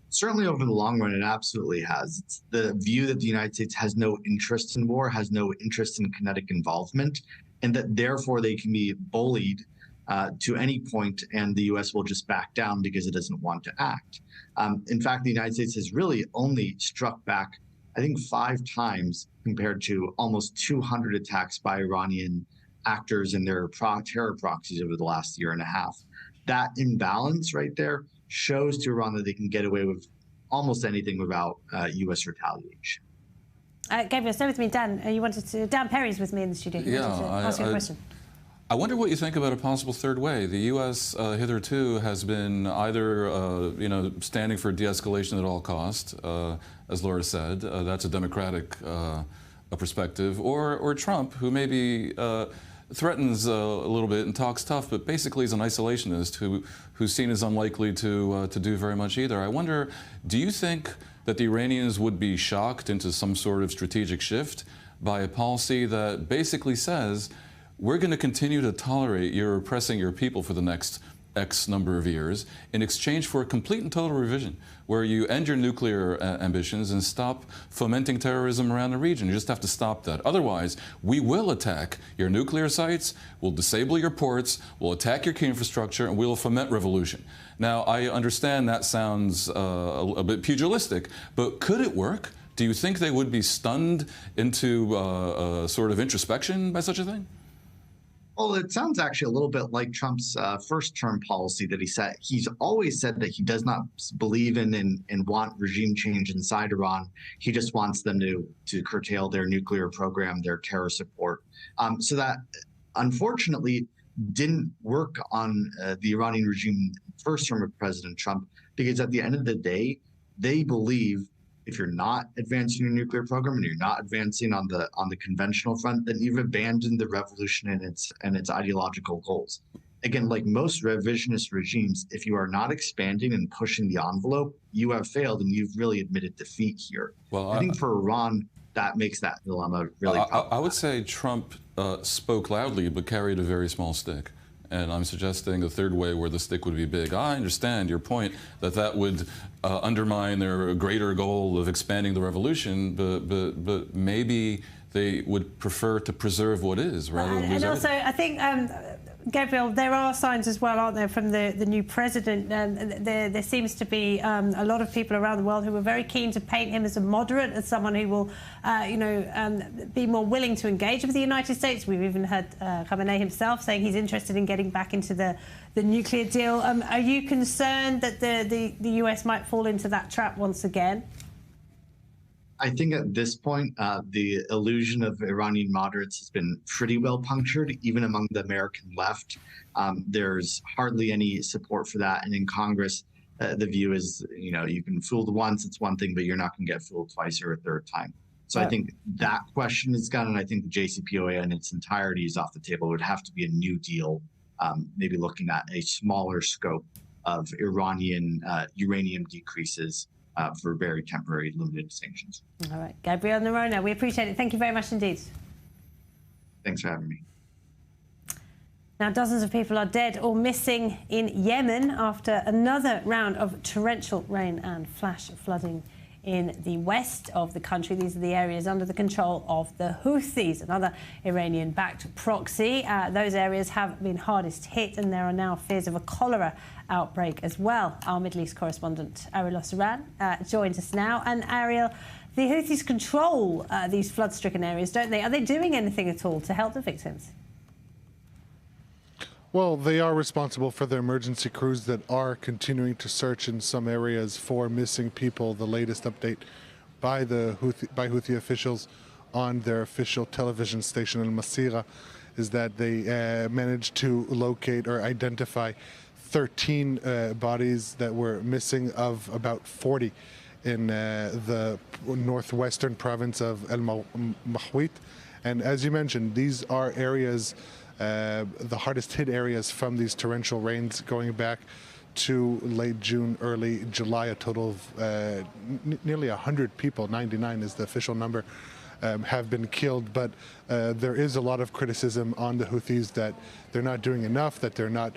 Certainly over the long run, it absolutely has. It's the view that the United States has no interest in war, has no interest in kinetic involvement, and that therefore they can be bullied to any point and the U.S. will just back down because it doesn't want to act. In fact, the United States has really only struck back, I think, 5 times compared to almost 200 attacks by Iranian actors and their terror proxies over the last year and a half. That imbalance right there shows to Iran that they can get away with almost anything without U.S. retaliation. Gabriel, stay with me. Dan, Dan Perry's with me in the studio. You wanted to ask you a question. I wonder what you think about a possible third way. The U.S. Hitherto has been either, standing for de-escalation at all costs, as Laura said. That's a democratic perspective. Or Trump, who maybe threatens a little bit and talks tough, but basically is an isolationist who's seen as unlikely to do very much either. I wonder, do you think that the Iranians would be shocked into some sort of strategic shift by a policy that basically says, we're going to continue to tolerate your oppressing your people for the next X number of years in exchange for a complete and total revision, where you end your nuclear ambitions and stop fomenting terrorism around the region? You just have to stop that. Otherwise, we will attack your nuclear sites, we'll disable your ports, we'll attack your key infrastructure, and we'll foment revolution. Now, I understand that sounds a bit pugilistic, but could it work? Do you think they would be stunned into a sort of introspection by such a thing? Well, it sounds actually a little bit like Trump's first-term policy that he said. He's always said that he does not believe in and want regime change inside Iran. He just wants them to curtail their nuclear program, their terror support. So that, unfortunately, didn't work on the Iranian regime in the first term of President Trump, because at the end of the day, they believe if you're not advancing your nuclear program and you're not advancing on the conventional front, then you've abandoned the revolution and its ideological goals. Again, like most revisionist regimes, if you are not expanding and pushing the envelope, you have failed and you've really admitted defeat here. Well, I think for Iran, that makes that dilemma really problematic. I would say Trump spoke loudly but carried a very small stick. And I'm suggesting a third way where the stick would be big. I understand your point that would undermine their greater goal of expanding the revolution, but maybe they would prefer to preserve what is rather than lose and also, everything. I think, Gabriel, there are signs as well, aren't there, from the new president? There seems to be a lot of people around the world who are very keen to paint him as a moderate, as someone who will, be more willing to engage with the United States. We've even heard Khamenei himself saying he's interested in getting back into the nuclear deal. Are you concerned that the US might fall into that trap once again? I think at this point, the illusion of Iranian moderates has been pretty well punctured, even among the American left. There's hardly any support for that. And in Congress, the view is, you can fool once, it's one thing, but you're not going to get fooled twice or a third time. So I think that question is gone, and I think the JCPOA in its entirety is off the table. It would have to be a new deal, maybe looking at a smaller scope of Iranian uranium decreases for very temporary, limited sanctions. All right, Gabriel Noronha, we appreciate it. Thank you very much indeed. Thanks for having me. Now, dozens of people are dead or missing in Yemen after another round of torrential rain and flash flooding in the west of the country. These are the areas under the control of the Houthis, another Iranian-backed proxy. Those areas have been hardest hit, and there are now fears of a cholera outbreak as well. Our Middle East correspondent, Ariel Osseran, joins us now. And Ariel, the Houthis control these flood-stricken areas, don't they? Are they doing anything at all to help the victims? Well, they are responsible for the emergency crews that are continuing to search in some areas for missing people. The latest update by Houthi officials on their official television station in Masira is that they managed to locate or identify 13 bodies that were missing of about 40 in the northwestern province of El Mahwit. And as you mentioned, these are areas, the hardest hit areas from these torrential rains going back to late June, early July. A total of nearly 100 people, 99 is the official number, have been killed. But there is a lot of criticism on the Houthis that they're not doing enough, that they're not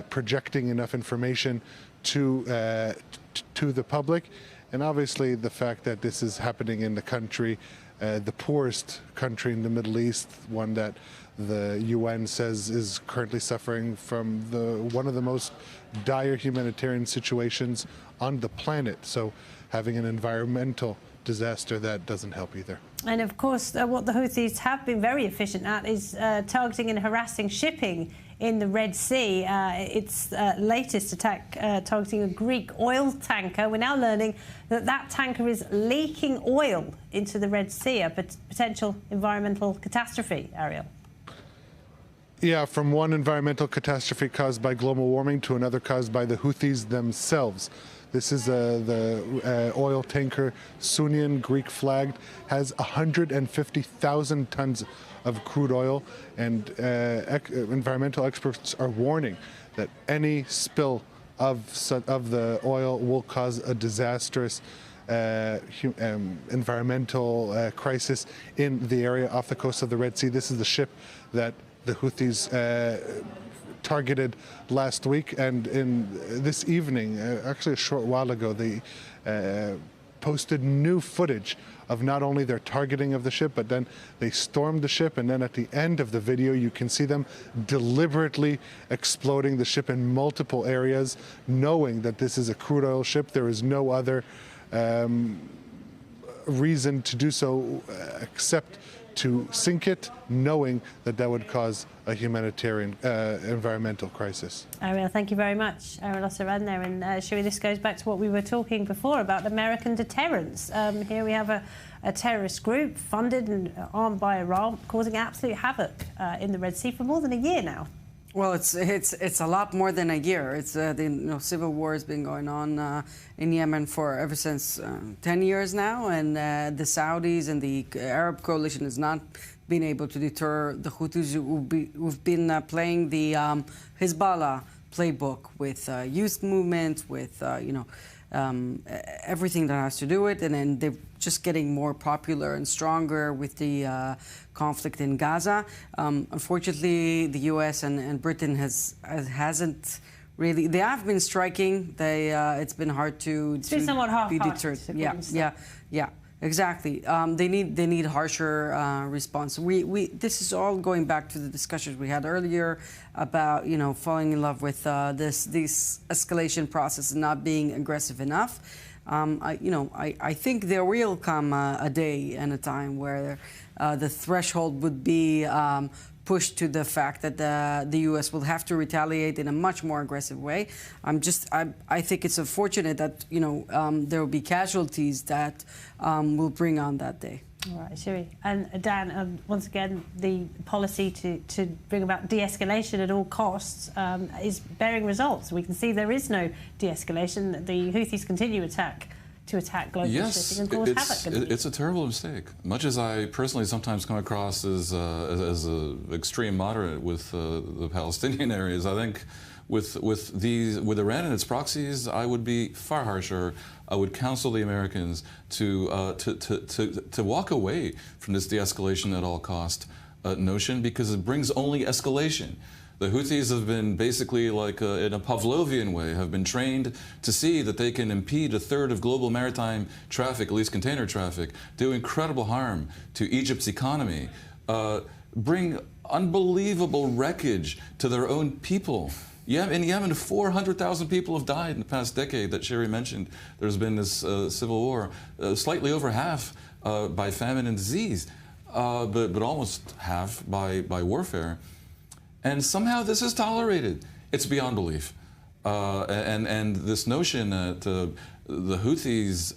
projecting enough information to the public. And obviously the fact that this is happening in the country, the poorest country in the Middle East, one that the UN says is currently suffering from one of the most dire humanitarian situations on the planet. So having an environmental disaster, that doesn't help either. And of course, what the Houthis have been very efficient at is targeting and harassing shipping in the Red Sea. Its latest attack targeting a Greek oil tanker. We're now learning that that tanker is leaking oil into the Red Sea, a potential environmental catastrophe, Ariel. Yeah, from one environmental catastrophe caused by global warming to another caused by the Houthis themselves. This is the oil tanker, Sunian, Greek flagged, has 150,000 tons of crude oil, and environmental experts are warning that any spill of the oil will cause a disastrous environmental crisis in the area off the coast of the Red Sea. This is the ship that the Houthis targeted last week, and in this evening, actually a short while ago, they posted new footage of not only their targeting of the ship, but then they stormed the ship, and then at the end of the video you can see them deliberately exploding the ship in multiple areas, knowing that this is a crude oil ship. There is no other reason to do so except to sink it, knowing that that would cause a humanitarian environmental crisis. Ariel, thank you very much. Ariel Osseran there. And Shiri, this goes back to what we were talking before about American deterrence. Here we have a terrorist group funded and armed by Iran, causing absolute havoc in the Red Sea for more than a year now. Well, it's a lot more than a year. It's the civil war has been going on in Yemen for ever since 10 years now, and the Saudis and the Arab coalition has not been able to deter the Houthis, who've been playing the Hezbollah playbook with youth movements, with everything that has to do with it, and then they're just getting more popular and stronger with the conflict in Gaza. Unfortunately, the U.S. and Britain hasn't really. They have been striking. It's been hard to somewhat be deterred. Yeah. Exactly. They need harsher response. This is all going back to the discussions we had earlier about falling in love with this escalation process and not being aggressive enough. I think there will come a day and a time where the threshold would be pushed to the fact that the U.S. will have to retaliate in a much more aggressive way. I think it's unfortunate that there will be casualties that will bring on that day. All right, Shiri. And Dan, once again, the policy to bring about de-escalation at all costs is bearing results. We can see there is no de-escalation. The Houthis continue to attack global shipping and cause havoc. It's a terrible mistake. Much as I personally sometimes come across as an extreme moderate with the Palestinian areas, I think with Iran and its proxies, I would be far harsher. I would counsel the Americans to walk away from this de-escalation at all cost notion, because it brings only escalation. The Houthis have been basically, like in a Pavlovian way, have been trained to see that they can impede a third of global maritime traffic, at least container traffic, do incredible harm to Egypt's economy, bring unbelievable wreckage to their own people. In Yemen, 400,000 people have died in the past decade that Shiri mentioned. There's been this civil war, slightly over half by famine and disease, but almost half by warfare. And somehow this is tolerated. It's beyond belief. And this notion that the Houthis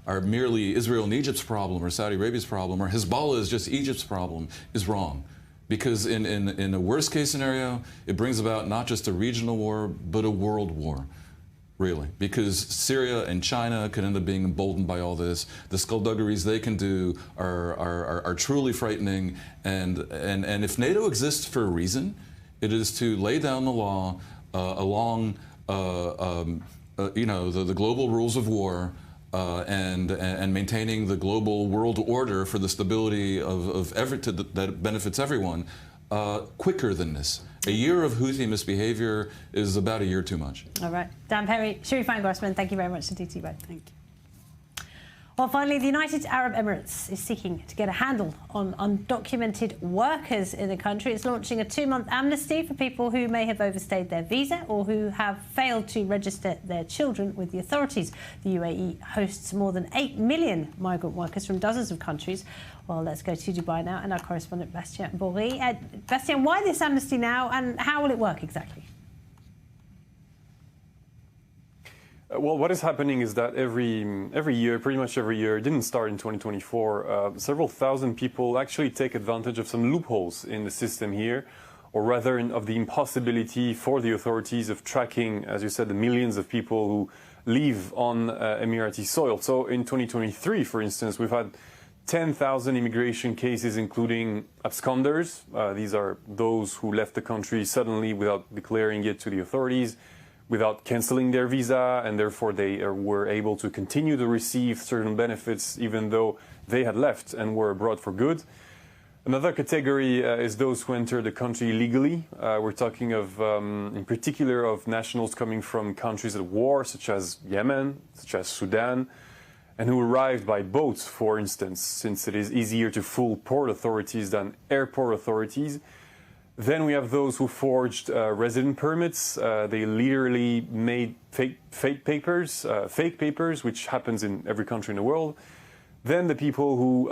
are merely Israel and Egypt's problem, or Saudi Arabia's problem, or Hezbollah is just Egypt's problem, is wrong. Because in a worst case scenario, it brings about not just a regional war, but a world war, really. Because Syria and China could end up being emboldened by all this. The skullduggeries they can do are truly frightening. And if NATO exists for a reason, it is to lay down the law along the global rules of war, and maintaining the global world order for the stability that benefits everyone, quicker than this. A year of Houthi misbehavior is about a year too much. All right. Dan Perry, Shiri Fine-Grossman, thank you very much to DT both. Thank you. Well, finally, the United Arab Emirates is seeking to get a handle on undocumented workers in the country. It's launching a 2-month amnesty for people who may have overstayed their visa or who have failed to register their children with the authorities. The UAE hosts more than 8 million migrant workers from dozens of countries. Well, let's go to Dubai now and our correspondent, Bastien Bory. Bastien, why this amnesty now and how will it work exactly? Well, what is happening is that every year, pretty much every year, it didn't start in 2024, several thousand people actually take advantage of some loopholes in the system here, or rather of the impossibility for the authorities of tracking, as you said, the millions of people who live on Emirati soil. So in 2023, for instance, we've had 10,000 immigration cases, including absconders. These are those who left the country suddenly without declaring it to the authorities, without cancelling their visa, and therefore they were able to continue to receive certain benefits even though they had left and were abroad for good. Another category is those who enter the country illegally. We're talking of, in particular, of nationals coming from countries at war, such as Yemen, such as Sudan, and who arrived by boat, for instance, since it is easier to fool port authorities than airport authorities. Then we have those who forged resident permits. They literally made fake papers, which happens in every country in the world. Then the people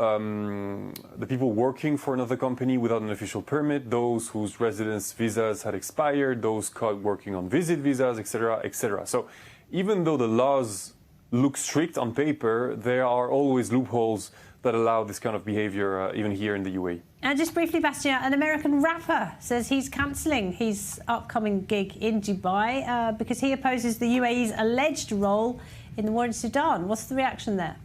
working for another company without an official permit, those whose residence visas had expired, those caught working on visit visas, etc., etc. So even though the laws look strict on paper, there are always loopholes that allow this kind of behavior even here in the UAE. And just briefly, Bastien, an American rapper says he's cancelling his upcoming gig in Dubai because he opposes the UAE's alleged role in the war in Sudan. What's the reaction there?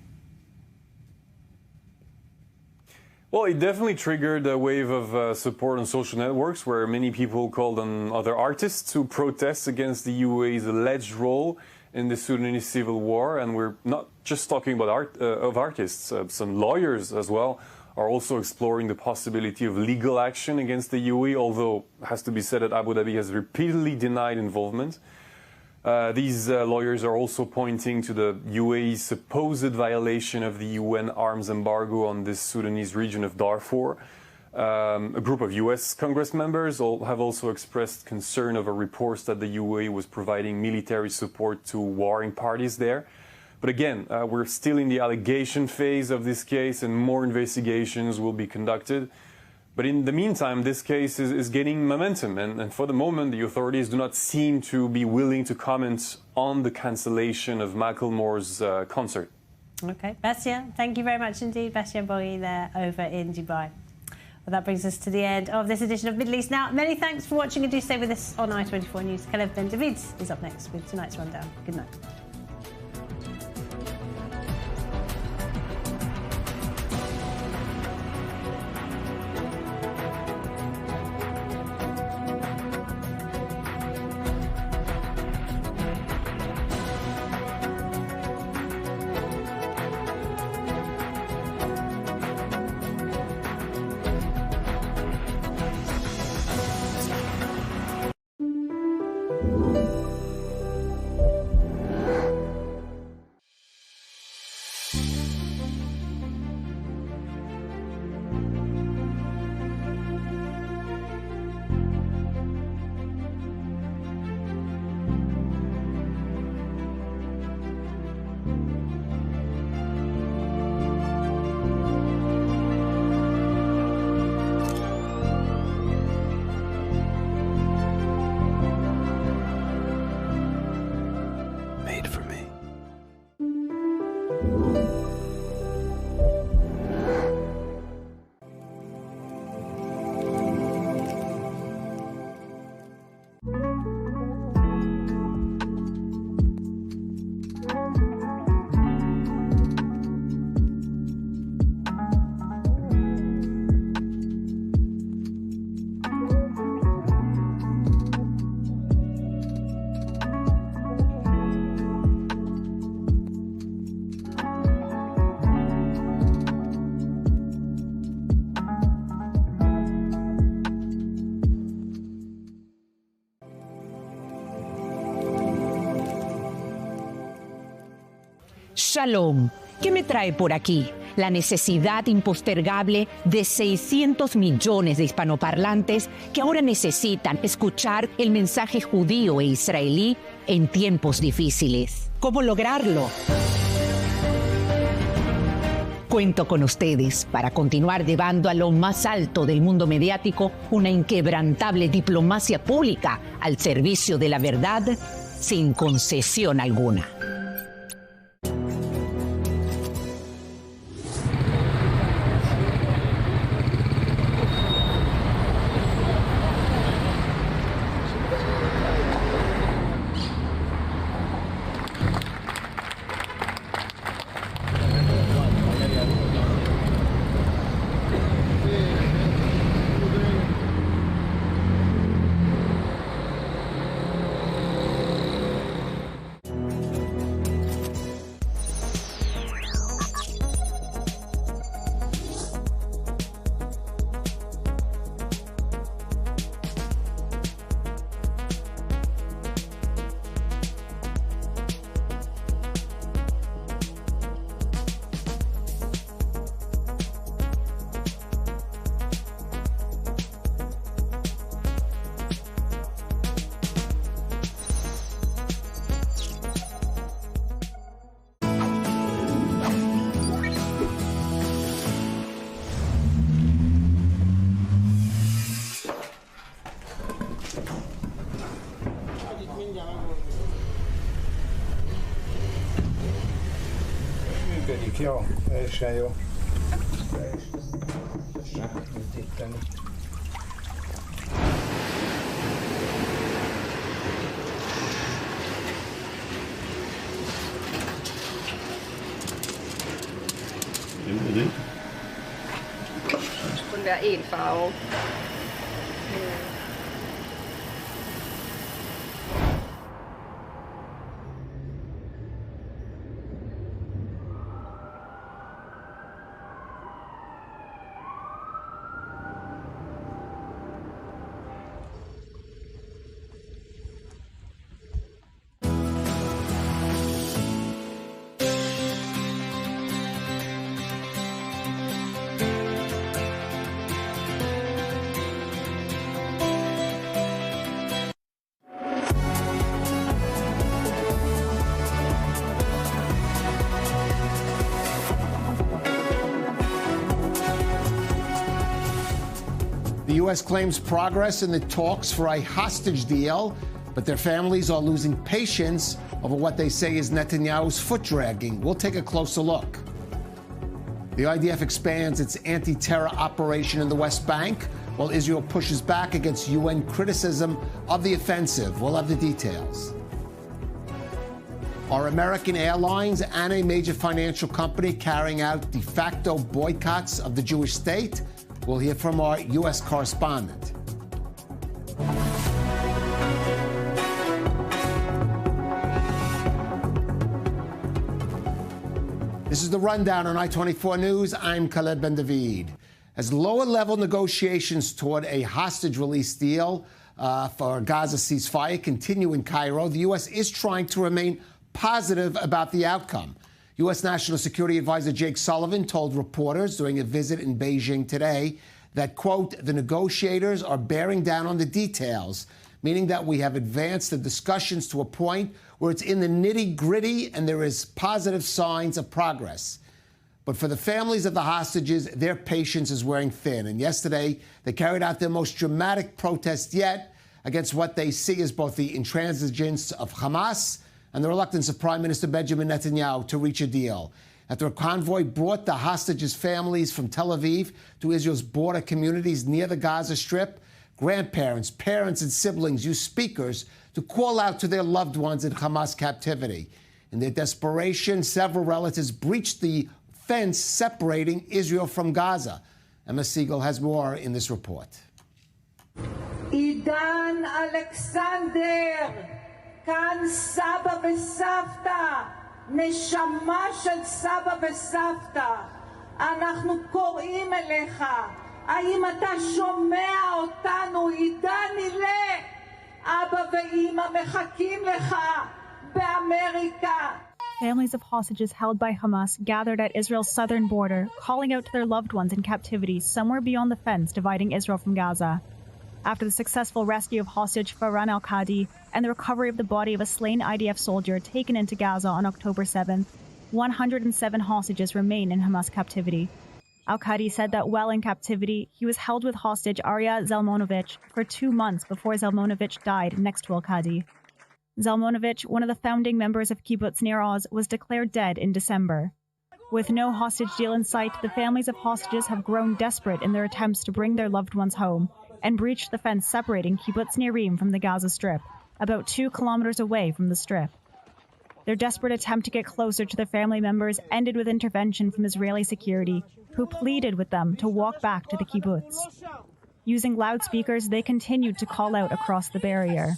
Well, it definitely triggered a wave of support on social networks where many people called on other artists to protest against the UAE's alleged role in the Sudanese civil war. And we're not just talking about artists. Some lawyers as well are also exploring the possibility of legal action against the UAE, although it has to be said that Abu Dhabi has repeatedly denied involvement. These lawyers are also pointing to the UAE's supposed violation of the UN arms embargo on this Sudanese region of Darfur. A group of US Congress members have also expressed concern over reports that the UAE was providing military support to warring parties there. But again, we're still in the allegation phase of this case and more investigations will be conducted. But in the meantime, this case is gaining momentum, and for the moment, the authorities do not seem to be willing to comment on the cancellation of Macklemore's concert. OK. Bastien, thank you very much indeed. Bastien Bory there over in Dubai. Well, that brings us to the end of this edition of Middle East Now. Many thanks for watching, and do stay with us on I24 News. Kalev Ben-David is up next with tonight's rundown. Good night. Shalom. ¿Qué me trae por aquí? La necesidad impostergable de 600 millones de hispanoparlantes que ahora necesitan escuchar el mensaje judío e israelí en tiempos difíciles. ¿Cómo lograrlo? Cuento con ustedes para continuar llevando a lo más alto del mundo mediático una inquebrantable diplomacia pública al servicio de la verdad sin concesión alguna. Jó, teljesen jó. Kun vi har en farve. The U.S. claims progress in the talks for a hostage deal, but their families are losing patience over what they say is Netanyahu's foot-dragging. We'll take a closer look. The IDF expands its anti-terror operation in the West Bank, while Israel pushes back against UN criticism of the offensive. We'll have the details. Are American Airlines and a major financial company carrying out de facto boycotts of the Jewish state? We'll hear from our U.S. correspondent. This is the Rundown on I-24 News. I'm Khaled Ben-David. As lower-level negotiations toward a hostage release deal for Gaza ceasefire continue in Cairo, the U.S. is trying to remain positive about the outcome. U.S. National Security Advisor Jake Sullivan told reporters during a visit in Beijing today that, quote, the negotiators are bearing down on the details, meaning that we have advanced the discussions to a point where it's in the nitty-gritty and there is positive signs of progress. But for the families of the hostages, their patience is wearing thin. And yesterday, they carried out their most dramatic protest yet against what they see as both the intransigence of Hamas and the reluctance of Prime Minister Benjamin Netanyahu to reach a deal. After a convoy brought the hostages' families from Tel Aviv to Israel's border communities near the Gaza Strip, grandparents, parents, and siblings used speakers to call out to their loved ones in Hamas captivity. In their desperation, several relatives breached the fence separating Israel from Gaza. Emma Siegel has more in this report. Idan Alexander, כאן סבא וסבתא, נשמה של סבא וסבתא. אנחנו קוראים אליך. האם אתה שומע אותנו? עידן הילך. אבא ואמא מחכים לך באמריקה. Families of hostages held by Hamas gathered at Israel's southern border, calling out to their loved ones in captivity somewhere beyond the fence dividing Israel from Gaza. After the successful rescue of hostage Farhan al-Qadi and the recovery of the body of a slain IDF soldier taken into Gaza on October 7th, 107 hostages remain in Hamas captivity. Al-Qadi said that while in captivity, he was held with hostage Arya Zalmanovich for 2 months before Zalmanovich died next to al-Qadi. Zalmanovich, one of the founding members of Kibbutz Nir Oz, was declared dead in December. With no hostage deal in sight, the families of hostages have grown desperate in their attempts to bring their loved ones home and breached the fence separating Kibbutz Nirim from the Gaza Strip, about 2 kilometers away from the Strip. Their desperate attempt to get closer to their family members ended with intervention from Israeli security, who pleaded with them to walk back to the kibbutz. Using loudspeakers, they continued to call out across the barrier.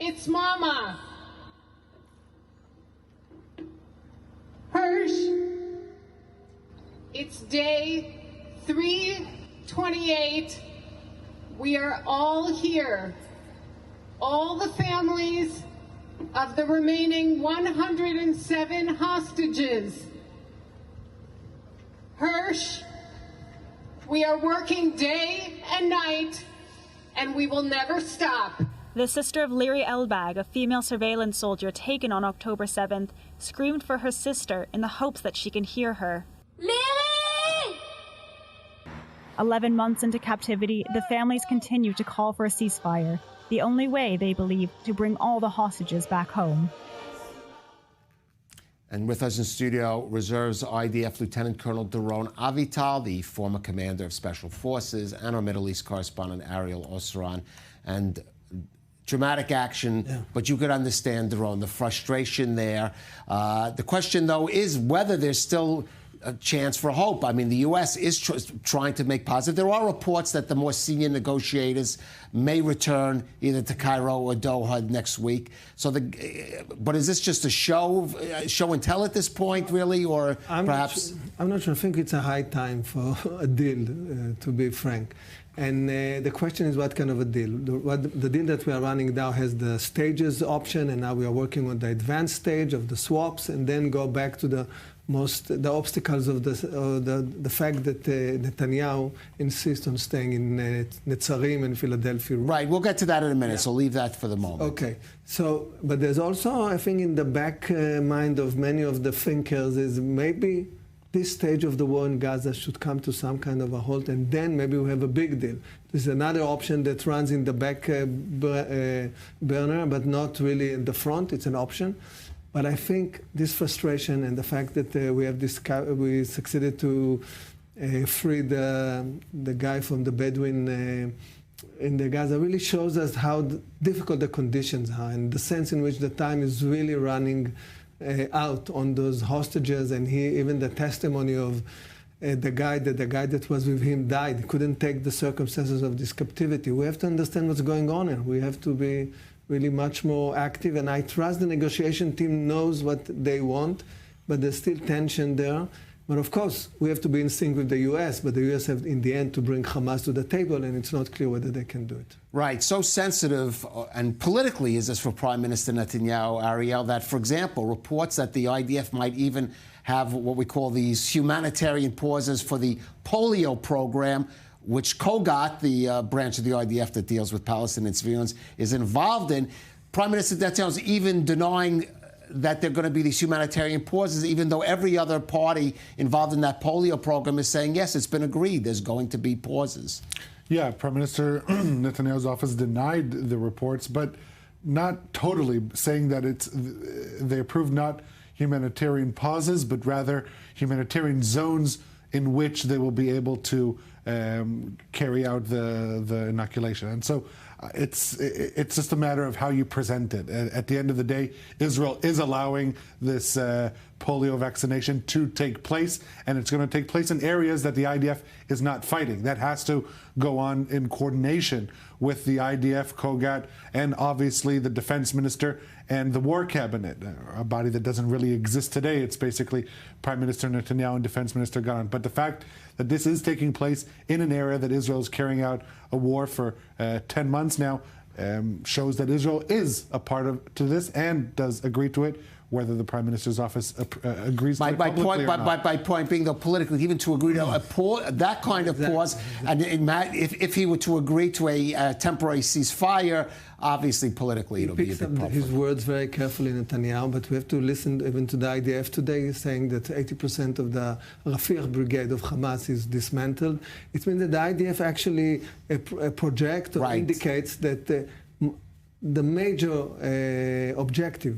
It's Mama. Hirsch. It's day 328. We are all here. All the families of the remaining 107 hostages. Hirsch, we are working day and night, and we will never stop. The sister of Liri Elbag, a female surveillance soldier taken on October 7th, screamed for her sister in the hopes that she can hear her. Liri! 11 months into captivity, the families continue to call for a ceasefire, the only way, they believe, to bring all the hostages back home. And with us in studio, Reserves IDF Lieutenant Colonel Doron Avital, the former commander of Special Forces, and our Middle East correspondent, Ariel Osran. And dramatic action, but you could understand, Doron, the frustration there. The question, though, is whether there's still a chance for hope. I mean, the U.S. is trying to make positive. There are reports that the more senior negotiators may return either to Cairo or Doha next week. So, but is this just a show and tell at this point, really, or perhaps? I'm not sure. I think it's a high time for a deal, to be frank. And the question is, what kind of a deal? The deal that we are running now has the stages option, and now we are working on the advanced stage of the swaps, and then go back to the obstacles of the fact that Netanyahu insists on staying in Netzarim and Philadelphia. Right, we'll get to that in a minute, so leave that for the moment. Okay, so, but there's also, I think, in the back mind of many of the thinkers is maybe this stage of the war in Gaza should come to some kind of a halt, and then maybe we have a big deal. There's another option that runs in the back burner, but not really in the front. It's an option. But I think this frustration and the fact that we succeeded to free the guy from the Bedouin in the Gaza really shows us how difficult the conditions are, and the sense in which the time is really running out on those hostages. And even the testimony of the guy that was with him died. He couldn't take the circumstances of this captivity. We have to understand what's going on, and we have to be really much more active. And I trust the negotiation team knows what they want, but there's still tension there. But of course, we have to be in sync with the U.S., but the U.S. have, in the end, to bring Hamas to the table, and it's not clear whether they can do it. Right. So sensitive and politically is this for Prime Minister Netanyahu, Ariel, that, for example, reports that the IDF might even have what we call these humanitarian pauses for the polio program, which Kogat, the branch of the IDF that deals with Palestinian civilians, is involved in. Prime Minister Netanyahu is even denying that there are going to be these humanitarian pauses, even though every other party involved in that polio program is saying, yes, it's been agreed, there's going to be pauses. Yeah, Prime Minister Netanyahu's office denied the reports, but not totally, saying that they approved not humanitarian pauses, but rather humanitarian zones in which they will be able to carry out the inoculation. And so it's just a matter of how you present it. At the end of the day, Israel is allowing this polio vaccination to take place, and it's going to take place in areas that the IDF is not fighting. That has to go on in coordination with the IDF, Kogat, and obviously the defense minister and the war cabinet, a body that doesn't really exist today. It's basically Prime Minister Netanyahu and Defense Minister Gallant. But the fact that this is taking place in an area that Israel is carrying out a war for 10 months now shows that Israel is a part of this and does agree to it. Whether the Prime Minister's office agrees to it publicly or not. By point being, though, politically, even to agree to that kind of pause, and if he were to agree to a temporary ceasefire, obviously politically it'll be a big problem. His words very carefully, Netanyahu, but we have to listen even to the IDF today saying that 80% of the Rafiq brigade of Hamas is dismantled. It means that the IDF actually projects or indicates that the major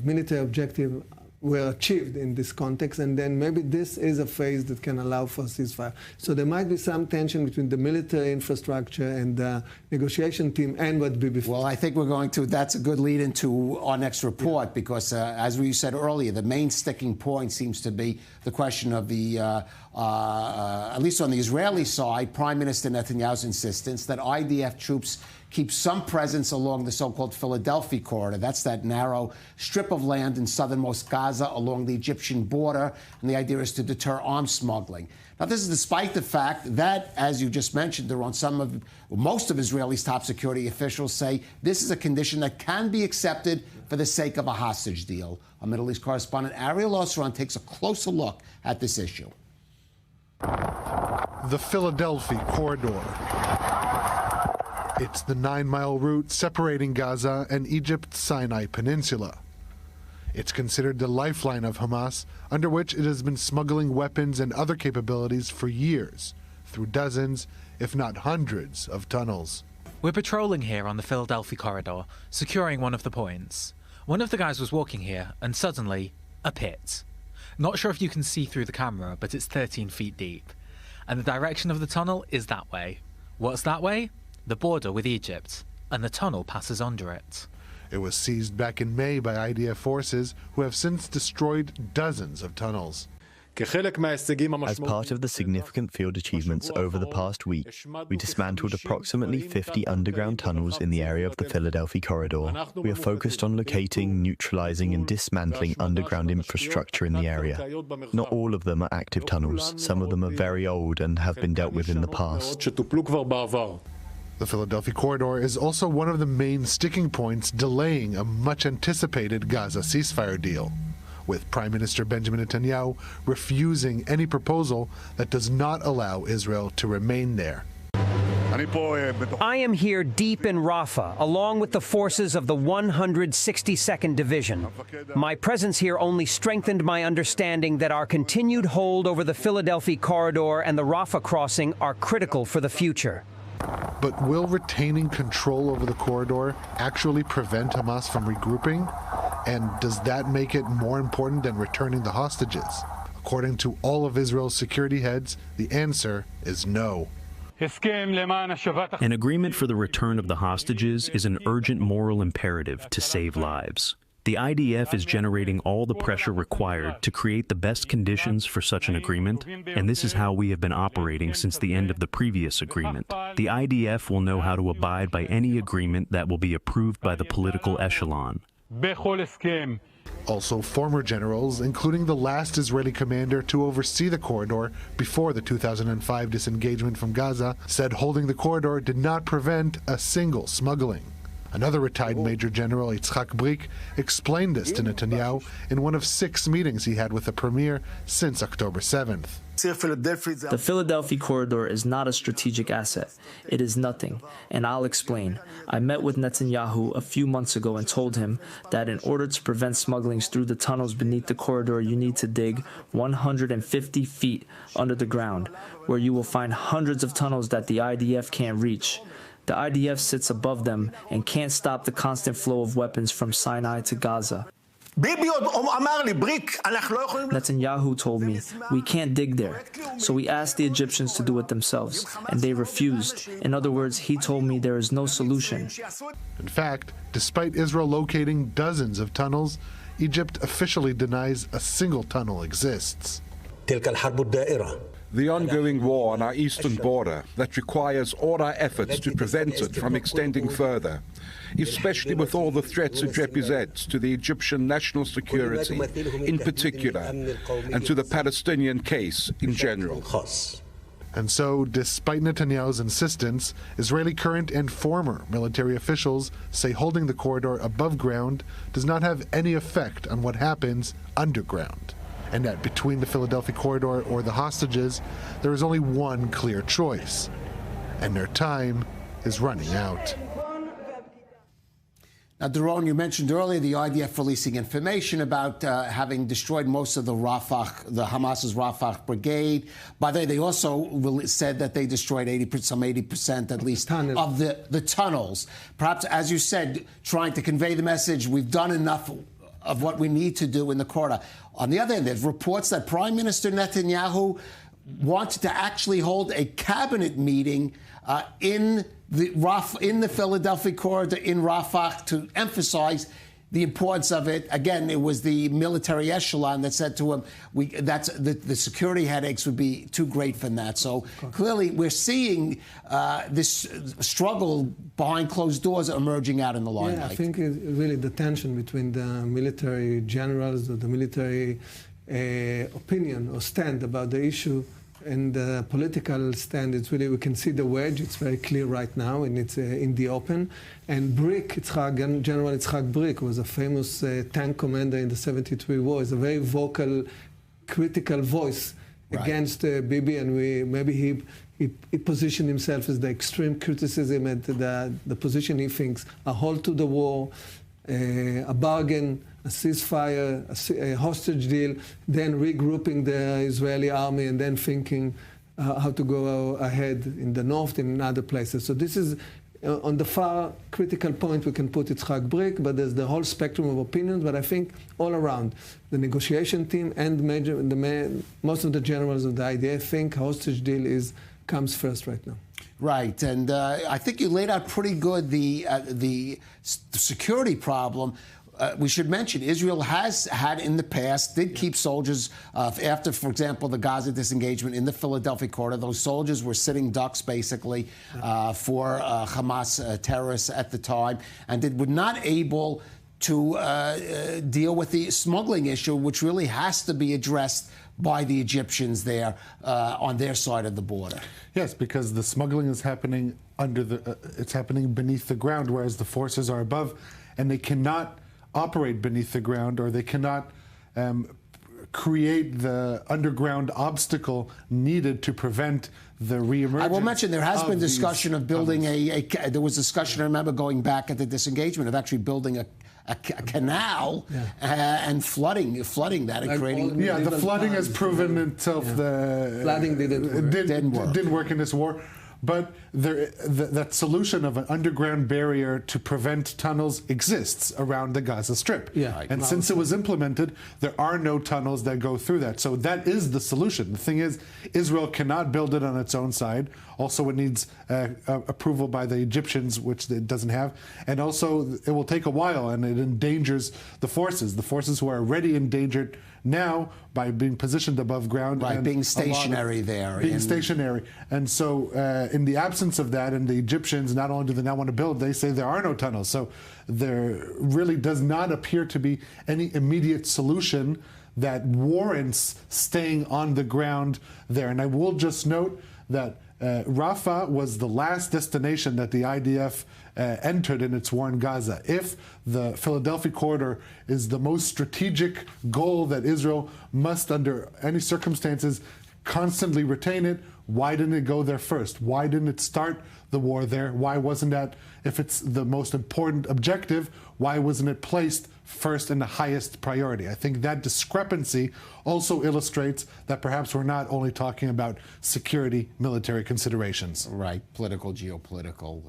military objective were achieved in this context, and then maybe this is a phase that can allow for ceasefire. So there might be some tension between the military infrastructure and the negotiation team and what Bibi. Well, I think that's a good lead into our next report, because as we said earlier, the main sticking point seems to be the question of the, at least on the Israeli side, Prime Minister Netanyahu's insistence that IDF troops keep some presence along the so-called Philadelphia corridor. That's that narrow strip of land in southernmost Gaza along the Egyptian border, and the idea is to deter arms smuggling. Now, this is despite the fact that, as you just mentioned, most of Israelis' top security officials say this is a condition that can be accepted for the sake of a hostage deal. Our Middle East correspondent Ariel Osran takes a closer look at this issue. The Philadelphia corridor. It's the 9-mile route separating Gaza and Egypt's Sinai Peninsula. It's considered the lifeline of Hamas, under which it has been smuggling weapons and other capabilities for years, through dozens, if not hundreds, of tunnels. We're patrolling here on the Philadelphia corridor, securing one of the points. One of the guys was walking here, and suddenly, a pit. Not sure if you can see through the camera, but it's 13 feet deep. And the direction of the tunnel is that way. What's that way? The border with Egypt. And the tunnel passes under it. It was seized back in May by IDF forces, who have since destroyed dozens of tunnels. As part of the significant field achievements over the past week, we dismantled approximately 50 underground tunnels in the area of the Philadelphia Corridor. We are focused on locating, neutralizing and dismantling underground infrastructure in the area. Not all of them are active tunnels. Some of them are very old and have been dealt with in the past. The Philadelphia Corridor is also one of the main sticking points delaying a much-anticipated Gaza ceasefire deal, with Prime Minister Benjamin Netanyahu refusing any proposal that does not allow Israel to remain there. I am here deep in Rafah, along with the forces of the 162nd Division. My presence here only strengthened my understanding that our continued hold over the Philadelphia Corridor and the Rafah crossing are critical for the future. But will retaining control over the corridor actually prevent Hamas from regrouping? And does that make it more important than returning the hostages? According to all of Israel's security heads, the answer is no. An agreement for the return of the hostages is an urgent moral imperative to save lives. The IDF is generating all the pressure required to create the best conditions for such an agreement, and this is how we have been operating since the end of the previous agreement. The IDF will know how to abide by any agreement that will be approved by the political echelon. Also, former generals, including the last Israeli commander to oversee the corridor before the 2005 disengagement from Gaza, said holding the corridor did not prevent a single smuggling. Another retired Major General, Yitzhak Brik, explained this to Netanyahu in one of 6 meetings he had with the premier since October 7th. The Philadelphia Corridor is not a strategic asset. It is nothing, and I'll explain. I met with Netanyahu a few months ago and told him that in order to prevent smugglings through the tunnels beneath the corridor, you need to dig 150 feet under the ground, where you will find hundreds of tunnels that the IDF can't reach. The IDF sits above them and can't stop the constant flow of weapons from Sinai to Gaza. Netanyahu told me, we can't dig there. So we asked the Egyptians to do it themselves, and they refused. In other words, he told me there is no solution. In fact, despite Israel locating dozens of tunnels, Egypt officially denies a single tunnel exists. The ongoing war on our eastern border that requires all our efforts to prevent it from extending further, especially with all the threats it represents to the Egyptian national security in particular, and to the Palestinian case in general. And so, despite Netanyahu's insistence, Israeli current and former military officials say holding the corridor above ground does not have any effect on what happens underground. And that between the Philadelphia Corridor or the hostages, there is only one clear choice. And their time is running out. Now, Doron, you mentioned earlier the IDF releasing information about having destroyed most of the Hamas's Rafah brigade. By the way, they also said that they destroyed 80% at least of the tunnels. Perhaps, as you said, trying to convey the message, we've done enough of what we need to do in the corridor. On the other hand, there's reports that Prime Minister Netanyahu wanted to actually hold a cabinet meeting in the Philadelphia corridor in Rafah to emphasize the importance of it. Again, it was the military echelon that said to him, the security headaches would be too great for that. So clearly we're seeing this struggle behind closed doors emerging out in the limelight. Yeah, I think it's really the tension between the military generals or the military opinion or stand about the issue and the political stand. It's really, we can see the wedge. It's very clear right now, and it's in the open. And Brik, General Yitzhak Brik, was a famous tank commander in the 73 war. He's a very vocal, critical voice against Bibi, and maybe he positioned himself as the extreme criticism and the position he thinks a halt to the war, a bargain, a ceasefire, a hostage deal, then regrouping the Israeli army, and then thinking how to go ahead in the north and in other places. So this is On the far critical point, we can put Yitzhak Brik, but there's the whole spectrum of opinions. But I think all around, the negotiation team and most of the generals of the IDF think hostage deal comes first right now. Right, and I think you laid out pretty good the security problem. We should mention Israel has had in the past, did keep soldiers after, for example, the Gaza disengagement in the Philadelphia corridor. Those soldiers were sitting ducks, basically, for Hamas terrorists at the time, and were not able to deal with the smuggling issue, which really has to be addressed by the Egyptians there on their side of the border. Yes, because the smuggling is happening it's happening beneath the ground, whereas the forces are above, and they cannot operate beneath the ground, or they cannot create the underground obstacle needed to prevent the reemergence. I will mention there has been discussion of building there was discussion, I remember going back at the disengagement, of actually building a canal and flooding that and creating. The flooding has proven itself. The flooding didn't work in this war. But that solution of an underground barrier to prevent tunnels exists around the Gaza Strip. And since it was implemented, there are no tunnels that go through that. So that is the solution. The thing is, Israel cannot build it on its own side. Also, it needs approval by the Egyptians, which it doesn't have. And also, it will take a while, and it endangers the forces who are already endangered now by being positioned above ground. Right, and being stationary there. Being stationary. And so in the absence of that, and the Egyptians, not only do they not want to build, they say there are no tunnels. So there really does not appear to be any immediate solution that warrants staying on the ground there. And I will just note that Rafah was the last destination that the IDF entered in its war in Gaza. If the Philadelphia corridor is the most strategic goal that Israel must, under any circumstances, constantly retain it, why didn't it go there first? Why didn't it start the war there? Why wasn't that, if it's the most important objective, why wasn't it placed first and the highest priority? I think that discrepancy also illustrates that perhaps we're not only talking about security, military considerations. Right, political, geopolitical.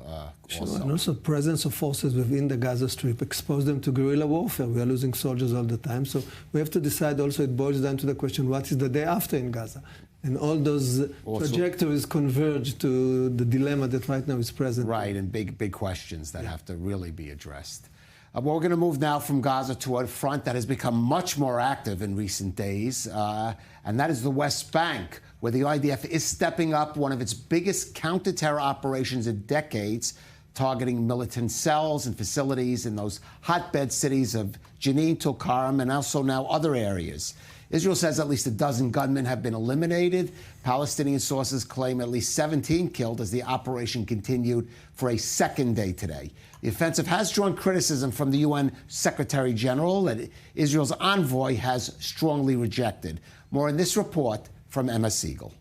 And also presence of forces within the Gaza Strip expose them to guerrilla warfare. We are losing soldiers all the time. So we have to decide also, it boils down to the question, what is the day after in Gaza? And all those trajectories converge to the dilemma that right now is present. Right, and big questions that have to really be addressed. Well, we're going to move now from Gaza to a front that has become much more active in recent days, and that is the West Bank, where the IDF is stepping up one of its biggest counter-terror operations in decades, targeting militant cells and facilities in those hotbed cities of Jenin, Tulkarm, and also now other areas. Israel says at least a dozen gunmen have been eliminated. Palestinian sources claim at least 17 killed as the operation continued for a second day today. The offensive has drawn criticism from the UN Secretary General that Israel's envoy has strongly rejected. More in this report from Emma Siegel.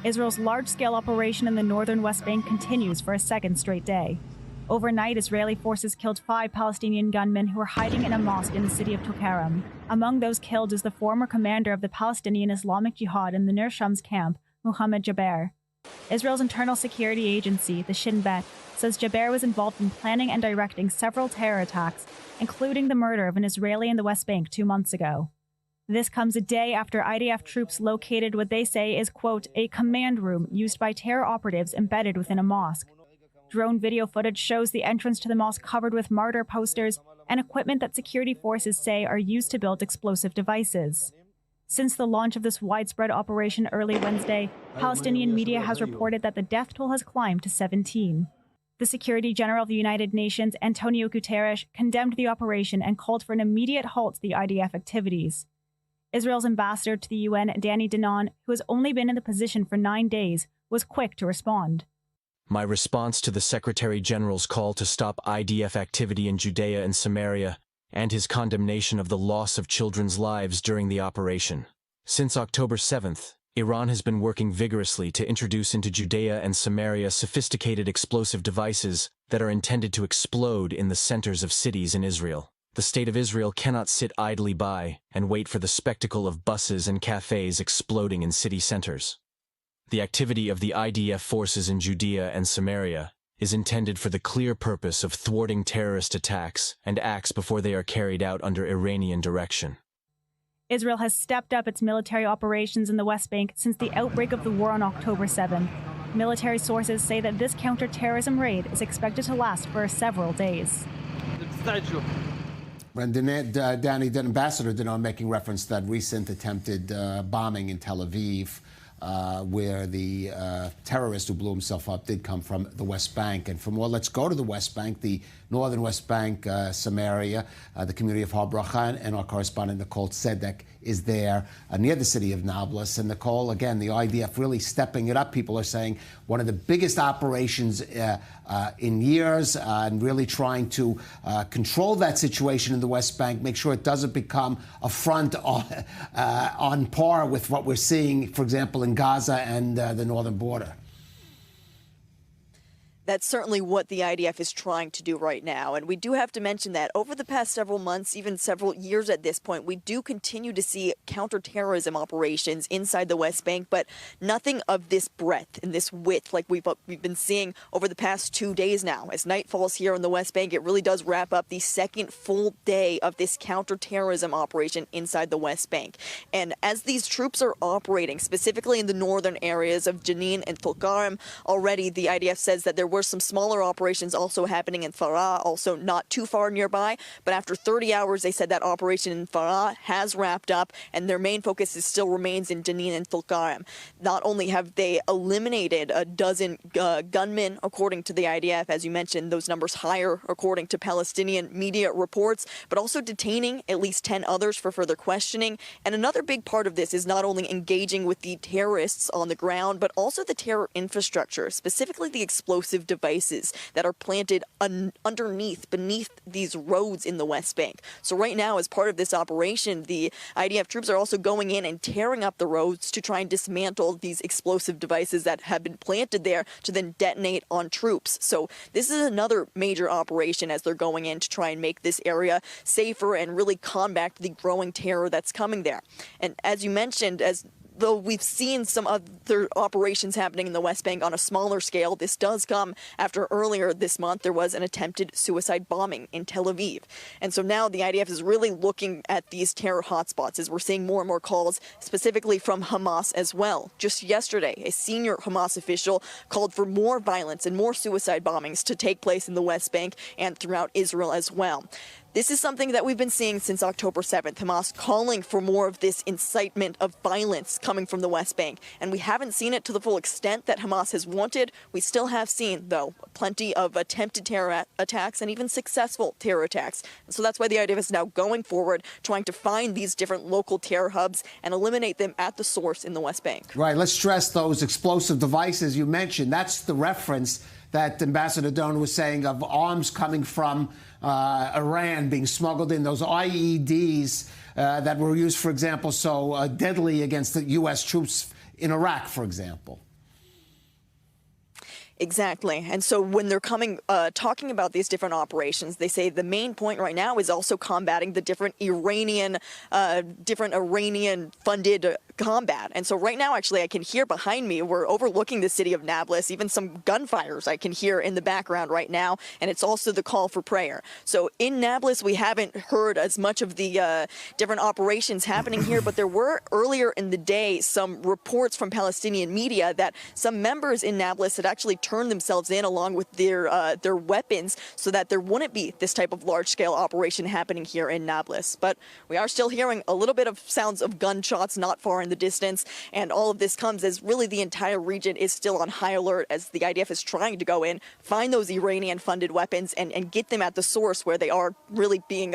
Israel's large-scale operation in the northern West Bank continues for a second straight day. Overnight, Israeli forces killed 5 Palestinian gunmen who were hiding in a mosque in the city of Tulkarm. Among those killed is the former commander of the Palestinian Islamic Jihad in the Ner Shams camp, Mohammed Jaber. Israel's internal security agency, the Shin Bet, says Jaber was involved in planning and directing several terror attacks, including the murder of an Israeli in the West Bank 2 months ago. This comes a day after IDF troops located what they say is, quote, a command room used by terror operatives embedded within a mosque. Drone video footage shows the entrance to the mosque covered with martyr posters and equipment that security forces say are used to build explosive devices. Since the launch of this widespread operation early Wednesday, Palestinian media has reported that the death toll has climbed to 17. The Secretary General of the United Nations, Antonio Guterres, condemned the operation and called for an immediate halt to the IDF activities. Israel's ambassador to the UN, Danny Danon, who has only been in the position for 9 days, was quick to respond. My response to the Secretary General's call to stop IDF activity in Judea and Samaria, and his condemnation of the loss of children's lives during the operation. Since October 7th, Iran has been working vigorously to introduce into Judea and Samaria sophisticated explosive devices that are intended to explode in the centers of cities in Israel. The State of Israel cannot sit idly by and wait for the spectacle of buses and cafes exploding in city centers. The activity of the IDF forces in Judea and Samaria is intended for the clear purpose of thwarting terrorist attacks and acts before they are carried out under Iranian direction. Israel has stepped up its military operations in the West Bank since the outbreak of the war on October 7th. Military sources say that this counter-terrorism raid is expected to last for several days. Danny, the ambassador did not making reference to that recent attempted bombing in Tel Aviv, where the terrorist who blew himself up did come from the West Bank. And for more, let's go to the West Bank, the northern West Bank, Samaria, the community of Har Bracha, and our correspondent Nicole Tzedek is there near the city of Nablus. And Nicole, again, the IDF really stepping it up. People are saying one of the biggest operations in years, and really trying to control that situation in the West Bank, make sure it doesn't become a front on par with what we're seeing, for example, in Gaza and the northern border. That's certainly what the IDF is trying to do right now. And we do have to mention that over the past several months, even several years at this point, we do continue to see counterterrorism operations inside the West Bank, but nothing of this breadth and this width like we've been seeing over the past 2 days now. As night falls here on the West Bank, it really does wrap up the second full day of this counterterrorism operation inside the West Bank. And as these troops are operating, specifically in the northern areas of Jenin and Tulkarem, already the IDF says that there were some smaller operations also happening in Farah, also not too far nearby. But after 30 hours, they said that operation in Farah has wrapped up, and their main focus still remains in Jenin and Tulkarem. Not only have they eliminated a dozen gunmen, according to the IDF, as you mentioned, those numbers higher according to Palestinian media reports, but also detaining at least 10 others for further questioning. And another big part of this is not only engaging with the terrorists on the ground, but also the terror infrastructure, specifically the explosive devices that are planted beneath these roads in the West Bank. So right now, as part of this operation, the IDF troops are also going in and tearing up the roads to try and dismantle these explosive devices that have been planted there to then detonate on troops. So this is another major operation as they're going in to try and make this area safer and really combat the growing terror that's coming there. And as you mentioned, though we've seen some other operations happening in the West Bank on a smaller scale, this does come after earlier this month there was an attempted suicide bombing in Tel Aviv. And so now the IDF is really looking at these terror hotspots as we're seeing more and more calls, specifically from Hamas as well. Just yesterday, a senior Hamas official called for more violence and more suicide bombings to take place in the West Bank and throughout Israel as well. This is something that we've been seeing since October 7th, Hamas calling for more of this incitement of violence coming from the West Bank. And we haven't seen it to the full extent that Hamas has wanted. We still have seen, though, plenty of attempted terror attacks and even successful terror attacks. And so that's why the IDF is now going forward, trying to find these different local terror hubs and eliminate them at the source in the West Bank. Right. Let's stress those explosive devices you mentioned. That's the reference that Ambassador Doan was saying of arms coming from Iran being smuggled in, those IEDs that were used, for example, so deadly against the U.S. troops in Iraq, for example. Exactly. And so when they're talking about these different operations, they say the main point right now is also combating the different Iranian-funded combat. And so right now, actually, I can hear behind me, we're overlooking the city of Nablus, even some gunfires I can hear in the background right now. And it's also the call for prayer. So in Nablus, we haven't heard as much of the different operations happening here, but there were earlier in the day some reports from Palestinian media that some members in Nablus had actually turned themselves in along with their weapons so that there wouldn't be this type of large-scale operation happening here in Nablus. But we are still hearing a little bit of sounds of gunshots not far in the distance, and all of this comes as really the entire region is still on high alert as the IDF is trying to go in, find those Iranian-funded weapons, and get them at the source where they are really being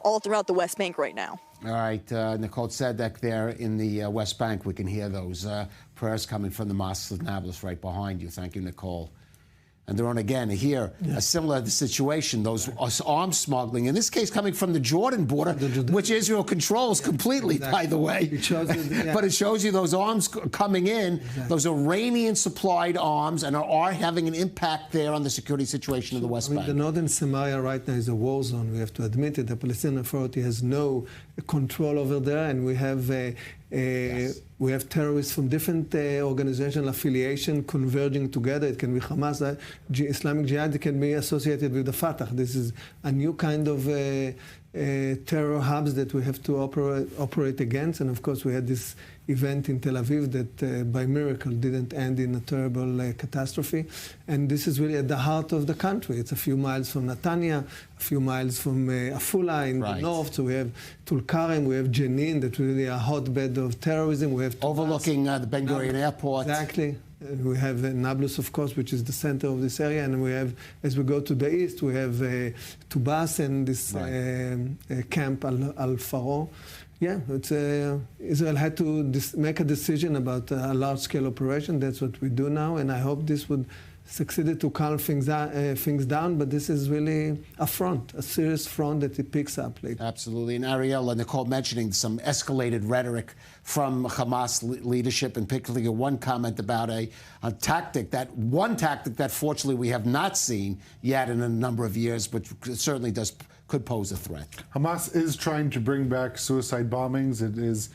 all throughout the West Bank right now. All right, Nicole Tzedek there in the West Bank. We can hear those prayers coming from the mosques of Nablus right behind you. Thank you, Nicole. And they're on again here, a similar situation, those arms smuggling, in this case coming from the Jordan border, which Israel controls completely, by the way. But it shows you those arms coming in, those Iranian-supplied arms, and are having an impact there on the security situation in the West Bank. The northern Samaria right now is a war zone. We have to admit it. The Palestinian Authority has no control over there, and we have We have terrorists from different organizational affiliation converging together. It can be Hamas, Islamic Jihad, it can be associated with the Fatah. This is a new kind of terror hubs that we have to operate against. And of course, we had this event in Tel Aviv that by miracle didn't end in a terrible catastrophe. And this is really at the heart of the country. It's a few miles from Netanya, a few miles from Afula in the north. So we have Tulkarem, we have Jenin, that's really a hotbed of terrorism. We have overlooking the Ben Gurion Airport. Exactly. We have Nablus, of course, which is the center of this area, and we have, as we go to the east, we have Tubas and this camp Al-Faro. Yeah, it's, Israel had to make a decision about a large-scale operation. That's what we do now, and I hope this would succeed to calm things down, but this is really a front, a serious front that it picks up later. Absolutely. And Ariel and Nicole mentioning some escalated rhetoric from Hamas leadership, and particularly one comment about a tactic that fortunately we have not seen yet in a number of years, but certainly could pose a threat. Hamas is trying to bring back suicide bombings. It is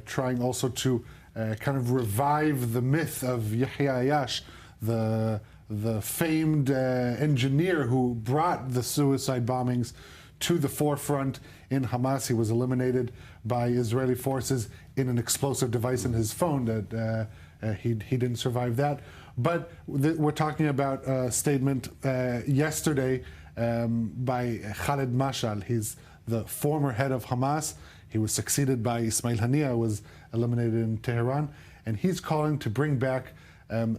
trying also to kind of revive the myth of Yahya Ayash, the famed engineer who brought the suicide bombings to the forefront in Hamas. He was eliminated by Israeli forces in an explosive device in his phone. That he didn't survive that. But we're talking about a statement yesterday by Khaled Mashal. He's the former head of Hamas. He was succeeded by Ismail Haniyeh, who was eliminated in Tehran, and he's calling to bring back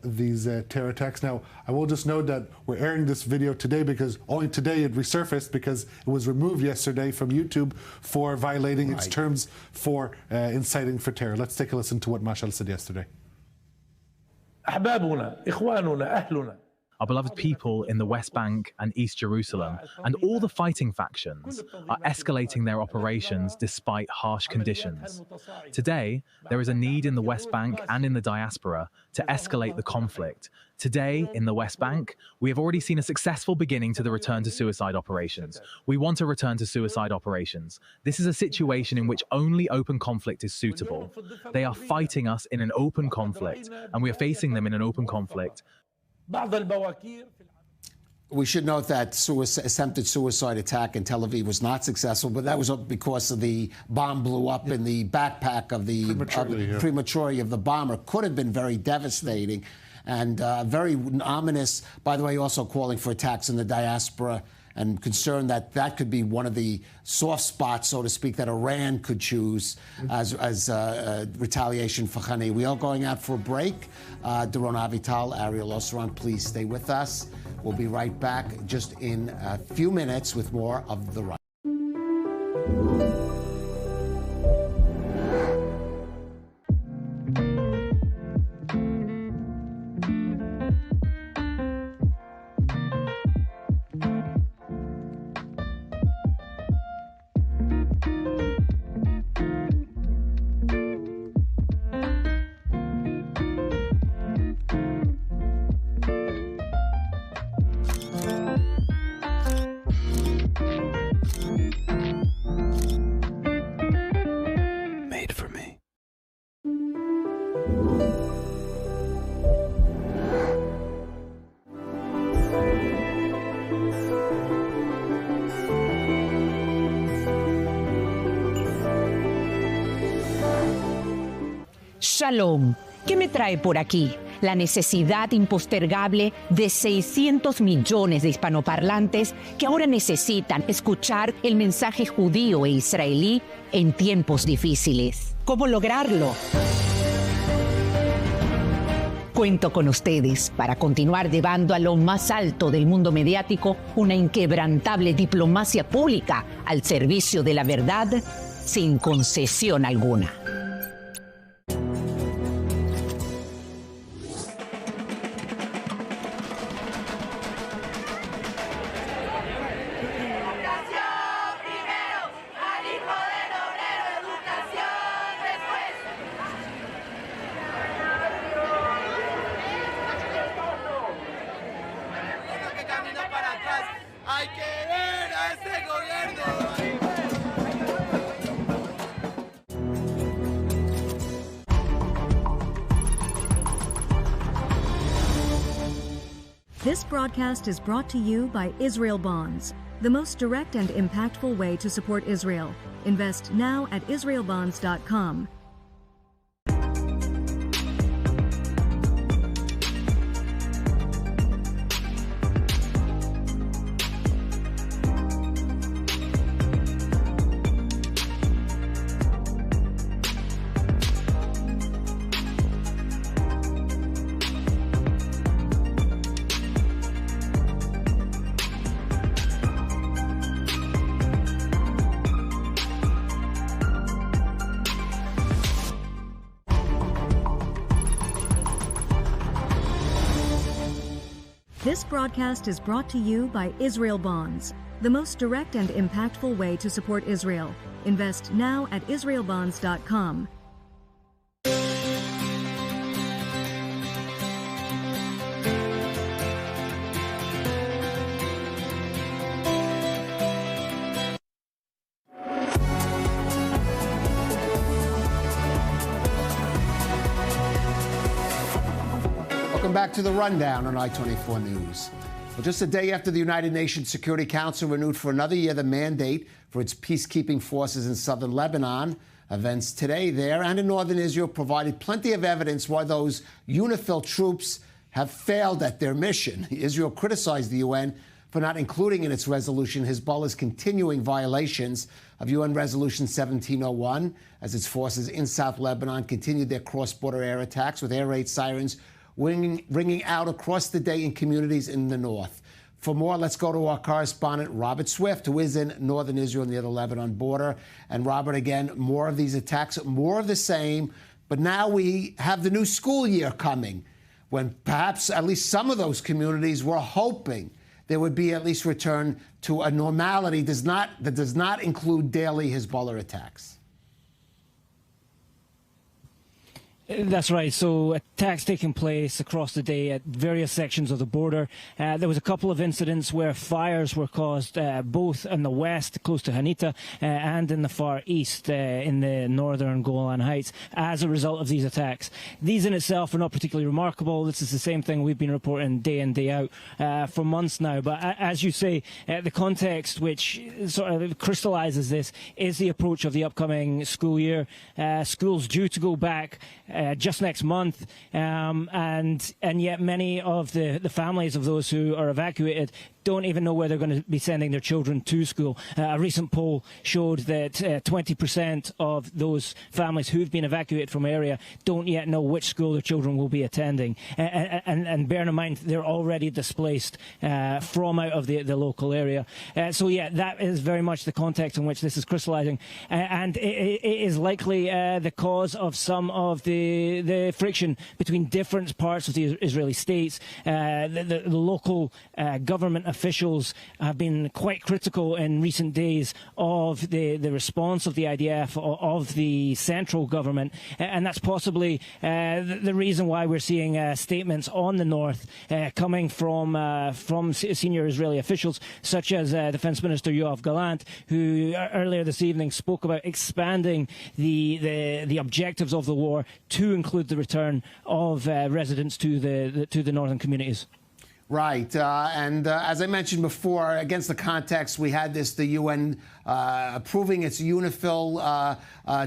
these terror attacks. Now, I will just note that we're airing this video today because only today it resurfaced because it was removed yesterday from YouTube for violating its terms for inciting for terror. Let's take a listen to what Mashal said yesterday. Our beloved people in the West Bank and East Jerusalem and all the fighting factions are escalating their operations despite harsh conditions. Today, there is a need in the West Bank and in the diaspora to escalate the conflict. Today, in the West Bank, we have already seen a successful beginning to the return to suicide operations. We want to return to suicide operations. This is a situation in which only open conflict is suitable. They are fighting us in an open conflict, and we are facing them in an open conflict. We should note that attempted suicide attack in Tel Aviv was not successful, but that was because of the bomb blew up in the backpack of the prematurely of the bomber. Could have been very devastating and very ominous. By the way, also calling for attacks in the diaspora and concerned that that could be one of the soft spots, so to speak, that Iran could choose as retaliation for Khamenei. We are going out for a break. Doron Avital, Ariel Osran, please stay with us. We'll be right back just in a few minutes with more of The Run. Shalom. ¿Qué me trae por aquí? La necesidad impostergable de 600 millones de hispanoparlantes que ahora necesitan escuchar el mensaje judío e israelí en tiempos difíciles. ¿Cómo lograrlo? Cuento con ustedes para continuar llevando a lo más alto del mundo mediático una inquebrantable diplomacia pública al servicio de la verdad sin concesión alguna. This broadcast is brought to you by Israel Bonds, the most direct and impactful way to support Israel. Invest now at israelbonds.com. This broadcast is brought to you by Israel Bonds, the most direct and impactful way to support Israel. Invest now at israelbonds.com. Welcome back to the Rundown on I-24 News. Well, just a day after the United Nations Security Council renewed for another year the mandate for its peacekeeping forces in southern Lebanon, events today there and in northern Israel provided plenty of evidence why those UNIFIL troops have failed at their mission. Israel criticized the UN for not including in its resolution Hezbollah's continuing violations of UN Resolution 1701 as its forces in South Lebanon continued their cross-border air attacks with air raid sirens ringing out across the day in communities in the north. For more, let's go to our correspondent, Robert Swift, who is in northern Israel near the Lebanon border. And Robert, again, more of these attacks, more of the same. But now we have the new school year coming, when perhaps at least some of those communities were hoping there would be at least return to a normality that does not include daily Hezbollah attacks. That's right. So attacks taking place across the day at various sections of the border. There was a couple of incidents where fires were caused both in the west, close to Hanita, and in the far east, in the northern Golan Heights, as a result of these attacks. These in itself are not particularly remarkable. This is the same thing we've been reporting day in, day out for months now. But as you say, the context which sort of crystallizes this is the approach of the upcoming school year. Schools due to go back just next month, and yet many of the families of those who are evacuated don't even know where they're going to be sending their children to school. A recent poll showed that 20% of those families who've been evacuated from area don't yet know which school their children will be attending. And bear in mind, they're already displaced from out of the local area. So, yeah, that is very much the context in which this is crystallizing. And it is likely the cause of some of the friction between different parts of the Israeli states. The local government officials have been quite critical in recent days of the response of the IDF, of the central government, and that's possibly the reason why we're seeing statements on the north coming from senior Israeli officials, such as Defense Minister Yoav Gallant, who earlier this evening spoke about expanding the objectives of the war to include the return of residents to the northern communities. Right. And as I mentioned before, against the context, we had the UN approving its UNIFIL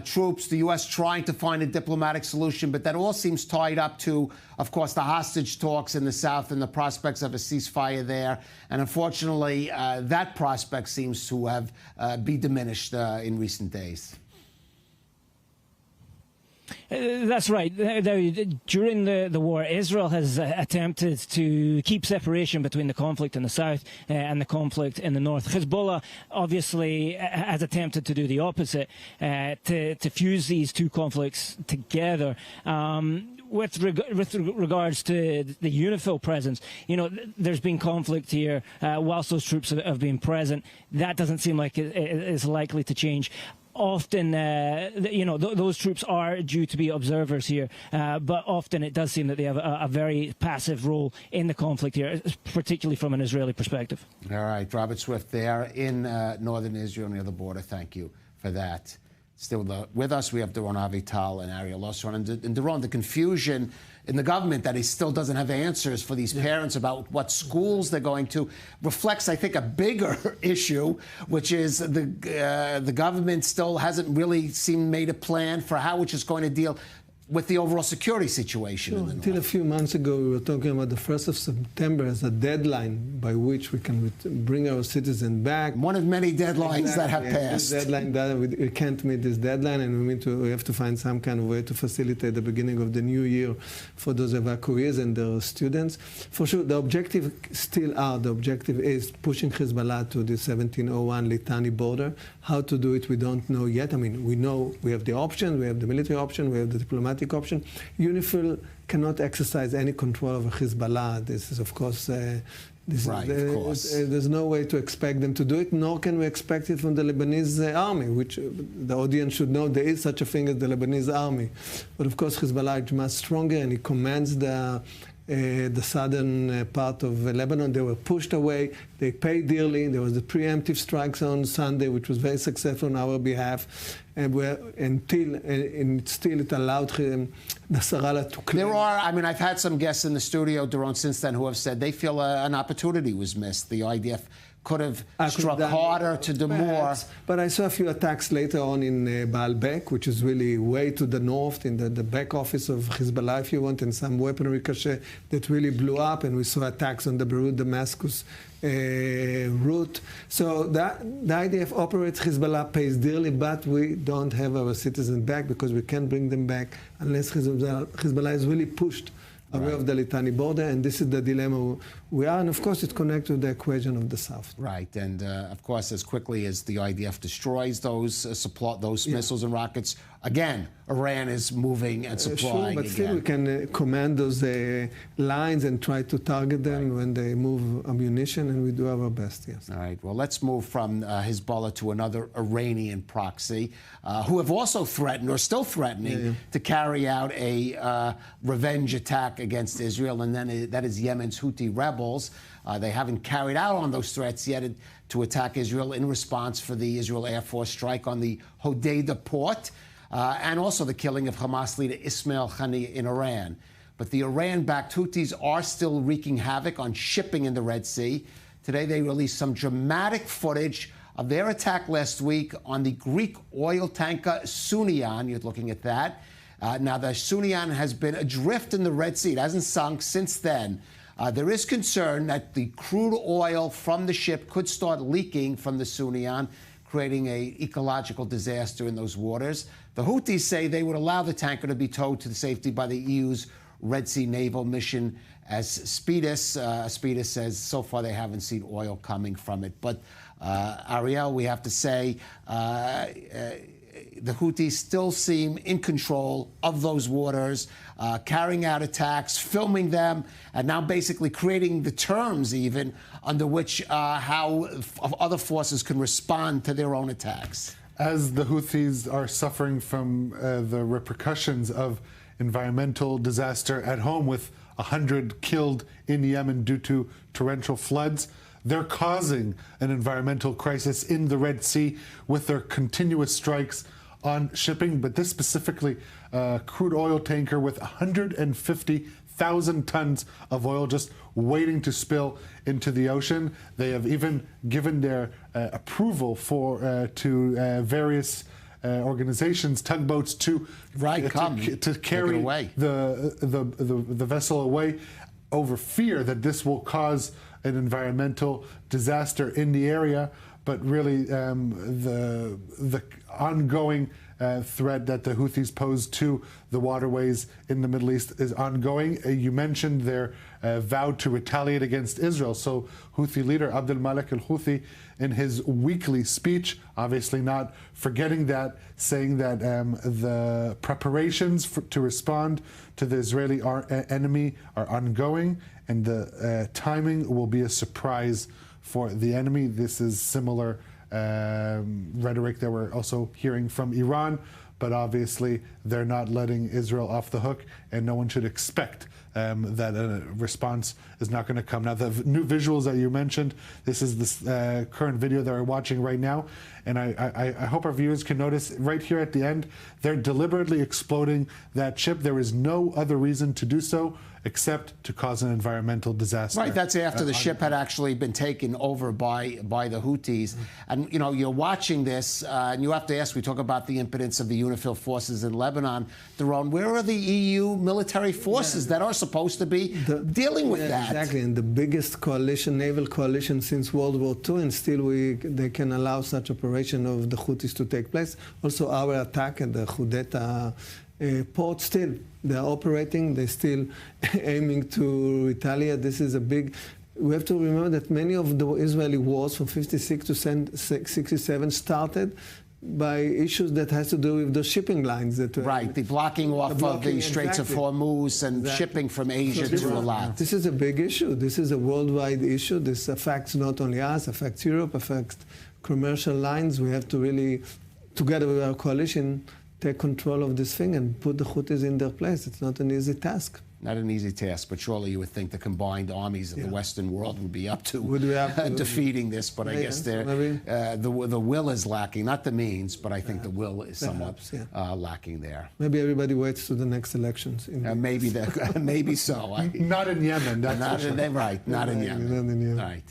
troops, the U.S. trying to find a diplomatic solution. But that all seems tied up to, of course, the hostage talks in the south and the prospects of a ceasefire there. And unfortunately, that prospect seems to have be diminished in recent days. That's right. During the war, Israel has attempted to keep separation between the conflict in the south and the conflict in the north. Hezbollah obviously has attempted to do the opposite, to fuse these two conflicts together. With regards to the UNIFIL presence, there's been conflict here whilst those troops have been present. That doesn't seem like it is likely to change. Often, those troops are due to be observers here, but often it does seem that they have a very passive role in the conflict here, particularly from an Israeli perspective. All right, Robert Swift there in northern Israel near the border. Thank you for that. Still with us, we have Doron Avital and Ariel Osron. And Doron, the confusion in the government that he still doesn't have answers for these parents about what schools they're going to reflects, I think, a bigger issue, which is the government still hasn't really made a plan for how it's just going to deal with the overall security situation. Sure. Until a few months ago, we were talking about the 1st of September as a deadline by which we can bring our citizens back. One of many deadlines that have passed. Deadline that we can't meet this deadline, and we have to find some kind of way to facilitate the beginning of the new year for those evacuees and their students. For sure, the objective is pushing Hezbollah to the 1701 Litani border. How to do it, we don't know yet. I mean, we know we have the option, we have the military option, we have the diplomatic option. UNIFIL cannot exercise any control over Hezbollah. This is, of course, there's no way to expect them to do it, nor can we expect it from the Lebanese army, which the audience should know there is such a thing as the Lebanese army. But of course, Hezbollah is much stronger, and he commands the southern part of Lebanon. They were pushed away. They paid dearly. There was the preemptive strikes on Sunday, which was very successful on our behalf. And still it allowed Nasrallah to clear. I've had some guests in the studio, Doron, since then who have said they feel an opportunity was missed. The IDF could have struck harder to do more. But I saw a few attacks later on in Baalbek, which is really way to the north, in the back office of Hezbollah, if you want, and some weaponry cache that really blew up. And we saw attacks on the Beirut-Damascus route. So the IDF operates, Hezbollah pays dearly, but we don't have our citizens back because we can't bring them back unless Hezbollah is really pushed away of the Litani border, and this is the dilemma we are, and of course it's connected to the equation of the South. Right, and of course as quickly as the IDF destroys those missiles and rockets, again, Iran is moving and supplying. Sure, but still we can command those lines and try to target them when they move ammunition, and we do our best, yes. All right, well, let's move from Hezbollah to another Iranian proxy, who have also threatened, or still threatening, to carry out a revenge attack against Israel, and then that is Yemen's Houthi rebels. They haven't carried out on those threats yet to attack Israel in response for the Israel Air Force strike on the Hodeidah port, and also the killing of Hamas leader Ismail Haniyeh in Iran. But the Iran-backed Houthis are still wreaking havoc on shipping in the Red Sea. Today they released some dramatic footage of their attack last week on the Greek oil tanker Sunian. You're looking at that. Now, the Sunian has been adrift in the Red Sea. It hasn't sunk since then. There is concern that the crude oil from the ship could start leaking from the Sunian, creating an ecological disaster in those waters. The Houthis say they would allow the tanker to be towed to safety by the EU's Red Sea naval mission as SPEDIS. SPEDIS says so far they haven't seen oil coming from it. But, Ariel, we have to say the Houthis still seem in control of those waters, carrying out attacks, filming them, and now basically creating the terms even under which how other forces can respond to their own attacks. As the Houthis are suffering from the repercussions of environmental disaster at home, with 100 killed in Yemen due to torrential floods, they're causing an environmental crisis in the Red Sea with their continuous strikes on shipping, but this specifically crude oil tanker with 150,000 tons of oil just waiting to spill into the ocean. They have even given their approval to various organizations, tugboats, to carry the vessel away, over fear that this will cause an environmental disaster in the area. But really, the ongoing threat that the Houthis pose to the waterways in the Middle East is ongoing. You mentioned their vow to retaliate against Israel. So Houthi leader Abdel Malek al-Houthi, in his weekly speech, obviously not forgetting that, saying that the preparations to respond to the Israeli enemy are ongoing, and the timing will be a surprise for the enemy. This is similar rhetoric that we're also hearing from Iran, but obviously they're not letting Israel off the hook, and no one should expect that a response is not going to come. Now, the new visuals that you mentioned, this is the current video that we're watching right now, and I hope our viewers can notice right here at the end, they're deliberately exploding that chip. There is no other reason to do so except to cause an environmental disaster. Right, that's after the ship had actually been taken over by the Houthis. And, you know, you're watching this, and you have to ask, we talk about the impotence of the UNIFIL forces in Lebanon. Daron, where are the EU military forces that are supposed to be dealing with that? Exactly, and the biggest coalition, naval coalition since World War II, and still they can allow such operation of the Houthis to take place. Also, our attack at the Hudeta port, still they're operating, they're still aiming to retaliate. This is a big. We have to remember that many of the Israeli wars from 56 to 67 started by issues that has to do with the shipping lines. Right, the blocking off of the Straits of Hormuz and shipping from Asia to Eilat. This is a big issue. This is a worldwide issue. This affects not only us, affects Europe, affects commercial lines. We have to really, together with our coalition, take control of this thing and put the Houthis in their place. It's not an easy task. Not an easy task, but surely you would think the combined armies of the Western world would be up to defeating this. But I guess the will is lacking, not the means, but I think the will is somewhat lacking there. Maybe everybody waits to the next elections. Maybe so. Not in Yemen. Not in Yemen. Right.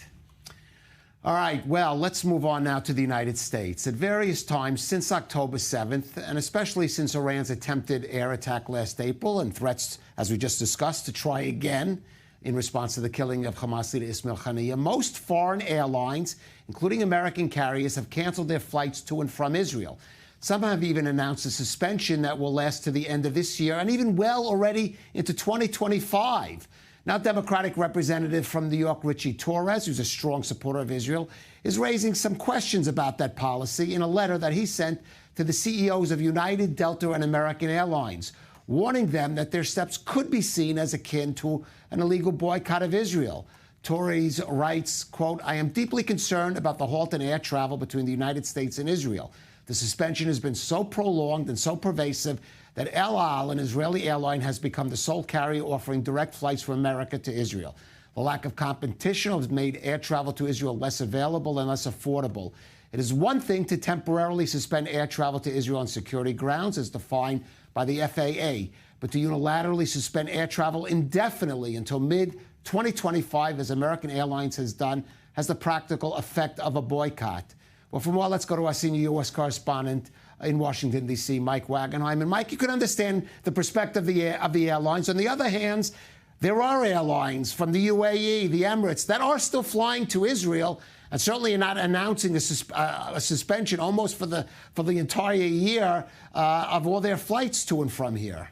All right, well, let's move on now to the United States. At various times since October 7th, and especially since Iran's attempted air attack last April and threats, as we just discussed, to try again in response to the killing of Hamas leader Ismail Haniyeh, most foreign airlines, including American carriers, have canceled their flights to and from Israel. Some have even announced a suspension that will last to the end of this year and even well already into 2025. Now, Democratic Representative from New York, Richie Torres, who's a strong supporter of Israel, is raising some questions about that policy in a letter that he sent to the CEOs of United, Delta, and American Airlines, warning them that their steps could be seen as akin to an illegal boycott of Israel. Torres writes, quote, "I am deeply concerned about the halt in air travel between the United States and Israel. The suspension has been so prolonged and so pervasive that El Al, an Israeli airline, has become the sole carrier offering direct flights from America to Israel. The lack of competition has made air travel to Israel less available and less affordable. It is one thing to temporarily suspend air travel to Israel on security grounds, as defined by the FAA, but to unilaterally suspend air travel indefinitely until mid-2025, as American Airlines has done, has the practical effect of a boycott." Well, for more, let's go to our senior U.S. correspondent in Washington, D.C., Mike Wagenheim. And Mike, you can understand the perspective of the airlines. On the other hand, there are airlines from the UAE, the Emirates, that are still flying to Israel and certainly are not announcing a suspension almost for the entire year of all their flights to and from here.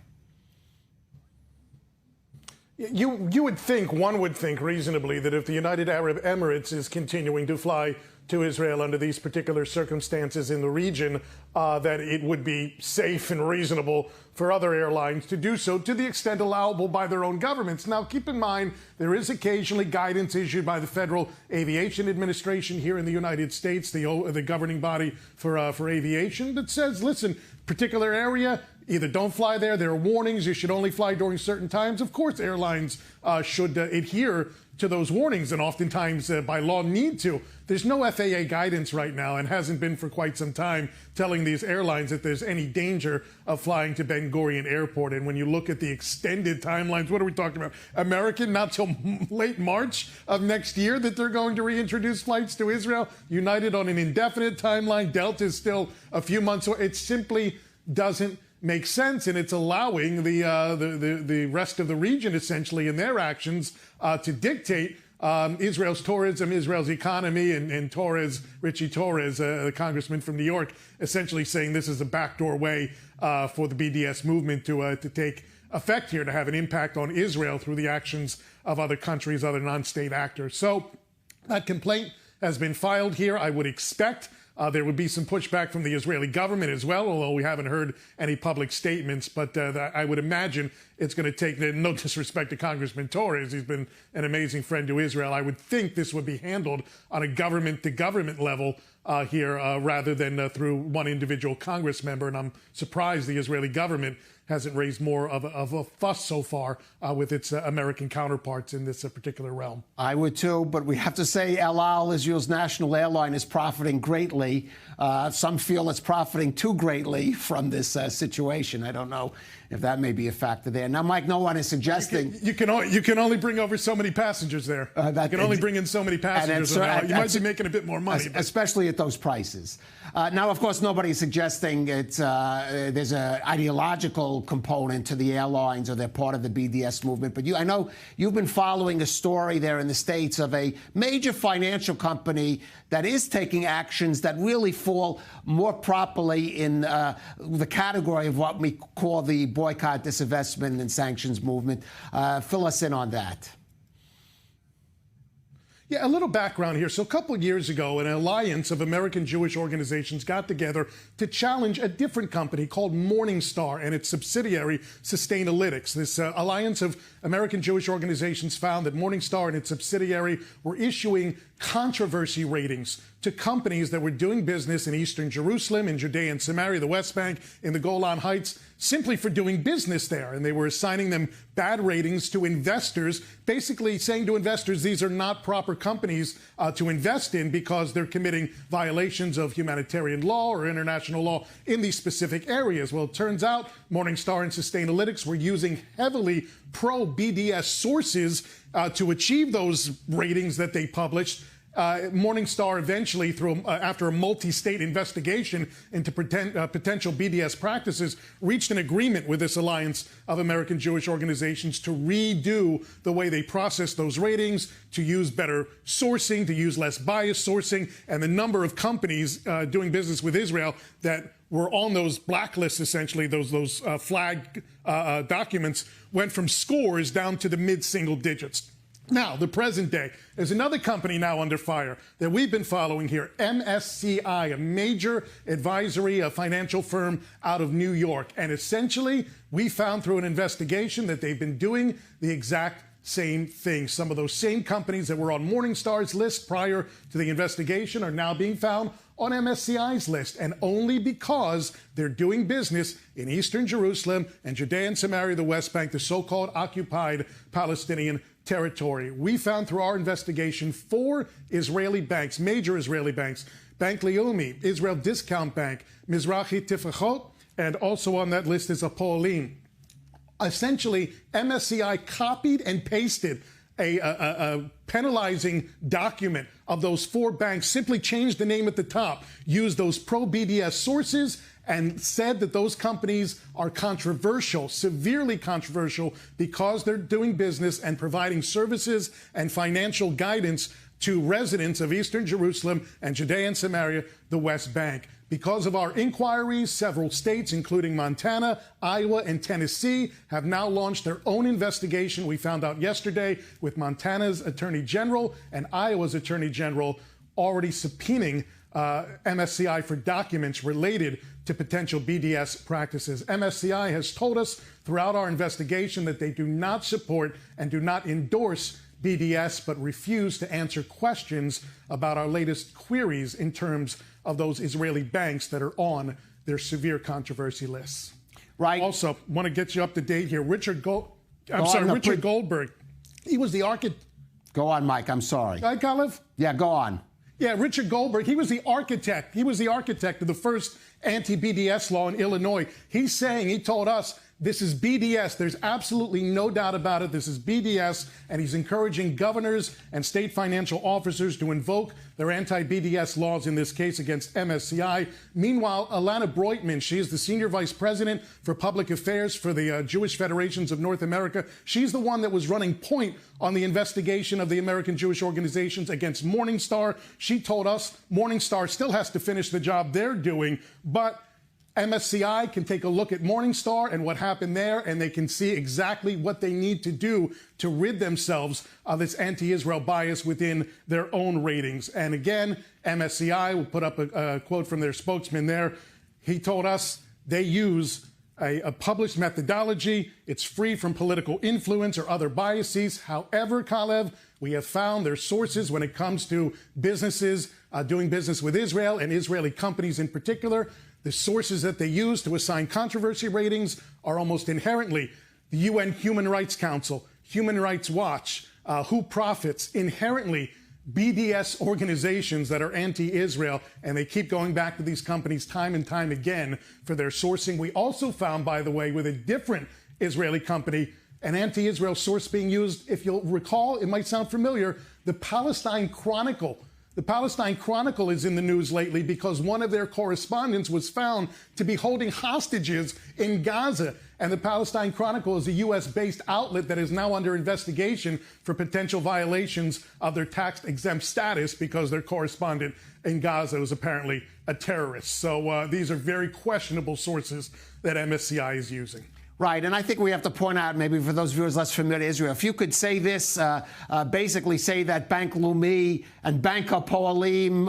You would think, one would think reasonably, that if the United Arab Emirates is continuing to fly to Israel under these particular circumstances in the region, that it would be safe and reasonable for other airlines to do so to the extent allowable by their own governments. Now, keep in mind, there is occasionally guidance issued by the Federal Aviation Administration here in the United States, the governing body for aviation, that says, listen, particular area, either don't fly there. There are warnings. You should only fly during certain times. Of course, airlines should adhere to those warnings, and oftentimes by law need to. There's no FAA guidance right now, and hasn't been for quite some time, telling these airlines that there's any danger of flying to Ben Gurion Airport. And when you look at the extended timelines, what are we talking about? American, not till late March of next year that they're going to reintroduce flights to Israel. United on an indefinite timeline. Delta is still a few months away. It simply doesn't make sense, and it's allowing the rest of the region, essentially, in their actions to dictate Israel's tourism, Israel's economy, and Torres, Richie Torres, the congressman from New York, essentially saying this is a backdoor way for the BDS movement to take effect here, to have an impact on Israel through the actions of other countries, other non-state actors. So that complaint has been filed here. I would expect there would be some pushback from the Israeli government as well, although we haven't heard any public statements. But I would imagine it's going to take, no disrespect to Congressman Torres, he's been an amazing friend to Israel. I would think this would be handled on a government-to-government level here rather than through one individual Congress member. And I'm surprised the Israeli government hasn't raised more of a fuss so far with its American counterparts in this particular realm. I would too, but we have to say El Al, Israel's national airline, is profiting greatly. Some feel it's profiting too greatly from this situation. I don't know if that may be a factor there. Now, Mike, no one is suggesting... You can only bring over so many passengers there. You can only bring in so many passengers. You might be making a bit more money. Especially at those prices. Now, of course, nobody's suggesting there's an ideological component to the airlines or they're part of the BDS movement. But I know you've been following a story there in the States of a major financial company that is taking actions that really fall more properly in the category of what we call the boycott, disinvestment, and sanctions movement. Fill us in on that. Yeah, a little background here. So a couple of years ago, an alliance of American Jewish organizations got together to challenge a different company called Morningstar and its subsidiary, Sustainalytics. This alliance of American Jewish organizations found that Morningstar and its subsidiary were issuing controversy ratings to companies that were doing business in Eastern Jerusalem, in Judea and Samaria, the West Bank, in the Golan Heights, simply for doing business there. And they were assigning them bad ratings to investors, basically saying to investors, these are not proper companies to invest in because they're committing violations of humanitarian law or international law in these specific areas. Well, it turns out Morningstar and Sustainalytics were using heavily pro-BDS sources to achieve those ratings that they published. Morningstar eventually, after a multi-state investigation into potential BDS practices, reached an agreement with this alliance of American Jewish organizations to redo the way they process those ratings, to use better sourcing, to use less biased sourcing, and the number of companies doing business with Israel that were on those blacklists, essentially, those flag documents, went from scores down to the mid-single digits. Now, the present day, there's another company now under fire that we've been following here, MSCI, a major advisory, a financial firm out of New York. And essentially, we found through an investigation that they've been doing the exact same thing. Some of those same companies that were on Morningstar's list prior to the investigation are now being found on MSCI's list, and only because they're doing business in Eastern Jerusalem and Judea and Samaria, the West Bank, the so-called occupied Palestinian territory. We found through our investigation 4 Israeli banks, major Israeli banks, Bank Leumi, Israel Discount Bank, Mizrahi Tifachot, and also on that list is Apolim. Essentially, MSCI copied and pasted a penalizing document of those 4 banks, simply changed the name at the top, used those pro-BDS sources, and said that those companies are controversial, severely controversial, because they're doing business and providing services and financial guidance to residents of Eastern Jerusalem and Judea and Samaria, the West Bank. Because of our inquiries, several states, including Montana, Iowa, and Tennessee, have now launched their own investigation. We found out yesterday with Montana's Attorney General and Iowa's Attorney General already subpoenaing MSCI for documents related to potential BDS practices. MSCI has told us throughout our investigation that they do not support and do not endorse BDS, but refuse to answer questions about our latest queries in terms of those Israeli banks that are on their severe controversy lists. Right. Also, want to get you up to date here. Richard Goldberg. He was the architect. Go on, Mike. I'm sorry. Right, Kalev? Yeah, go on. Yeah, Richard Goldberg, he was the architect. He was the architect of the first anti-BDS law in Illinois. He told us, this is BDS. There's absolutely no doubt about it. This is BDS, and he's encouraging governors and state financial officers to invoke their anti-BDS laws, in this case against MSCI. Meanwhile, Alana Breutman, she is the Senior Vice President for Public Affairs for the Jewish Federations of North America. She's the one that was running point on the investigation of the American Jewish organizations against Morningstar. She told us Morningstar still has to finish the job they're doing, but MSCI can take a look at Morningstar and what happened there, and they can see exactly what they need to do to rid themselves of this anti-Israel bias within their own ratings. And again, MSCI, will put up a quote from their spokesman there. He told us they use a published methodology. It's free from political influence or other biases. However, Kalev, we have found their sources when it comes to businesses doing business with Israel and Israeli companies in particular. The sources that they use to assign controversy ratings are almost inherently the UN Human Rights Council, Human Rights Watch, Who Profits, inherently BDS organizations that are anti-Israel, and they keep going back to these companies time and time again for their sourcing. We also found, by the way, with a different Israeli company, an anti-Israel source being used. If you'll recall, it might sound familiar, the Palestine Chronicle. The Palestine Chronicle is in the news lately because one of their correspondents was found to be holding hostages in Gaza. And the Palestine Chronicle is a U.S.-based outlet that is now under investigation for potential violations of their tax-exempt status because their correspondent in Gaza was apparently a terrorist. So these are very questionable sources that MSCI is using. Right, and I think we have to point out, maybe for those viewers less familiar with Israel, if you could say this, basically say that Bank Leumi and Bank Hapoalim,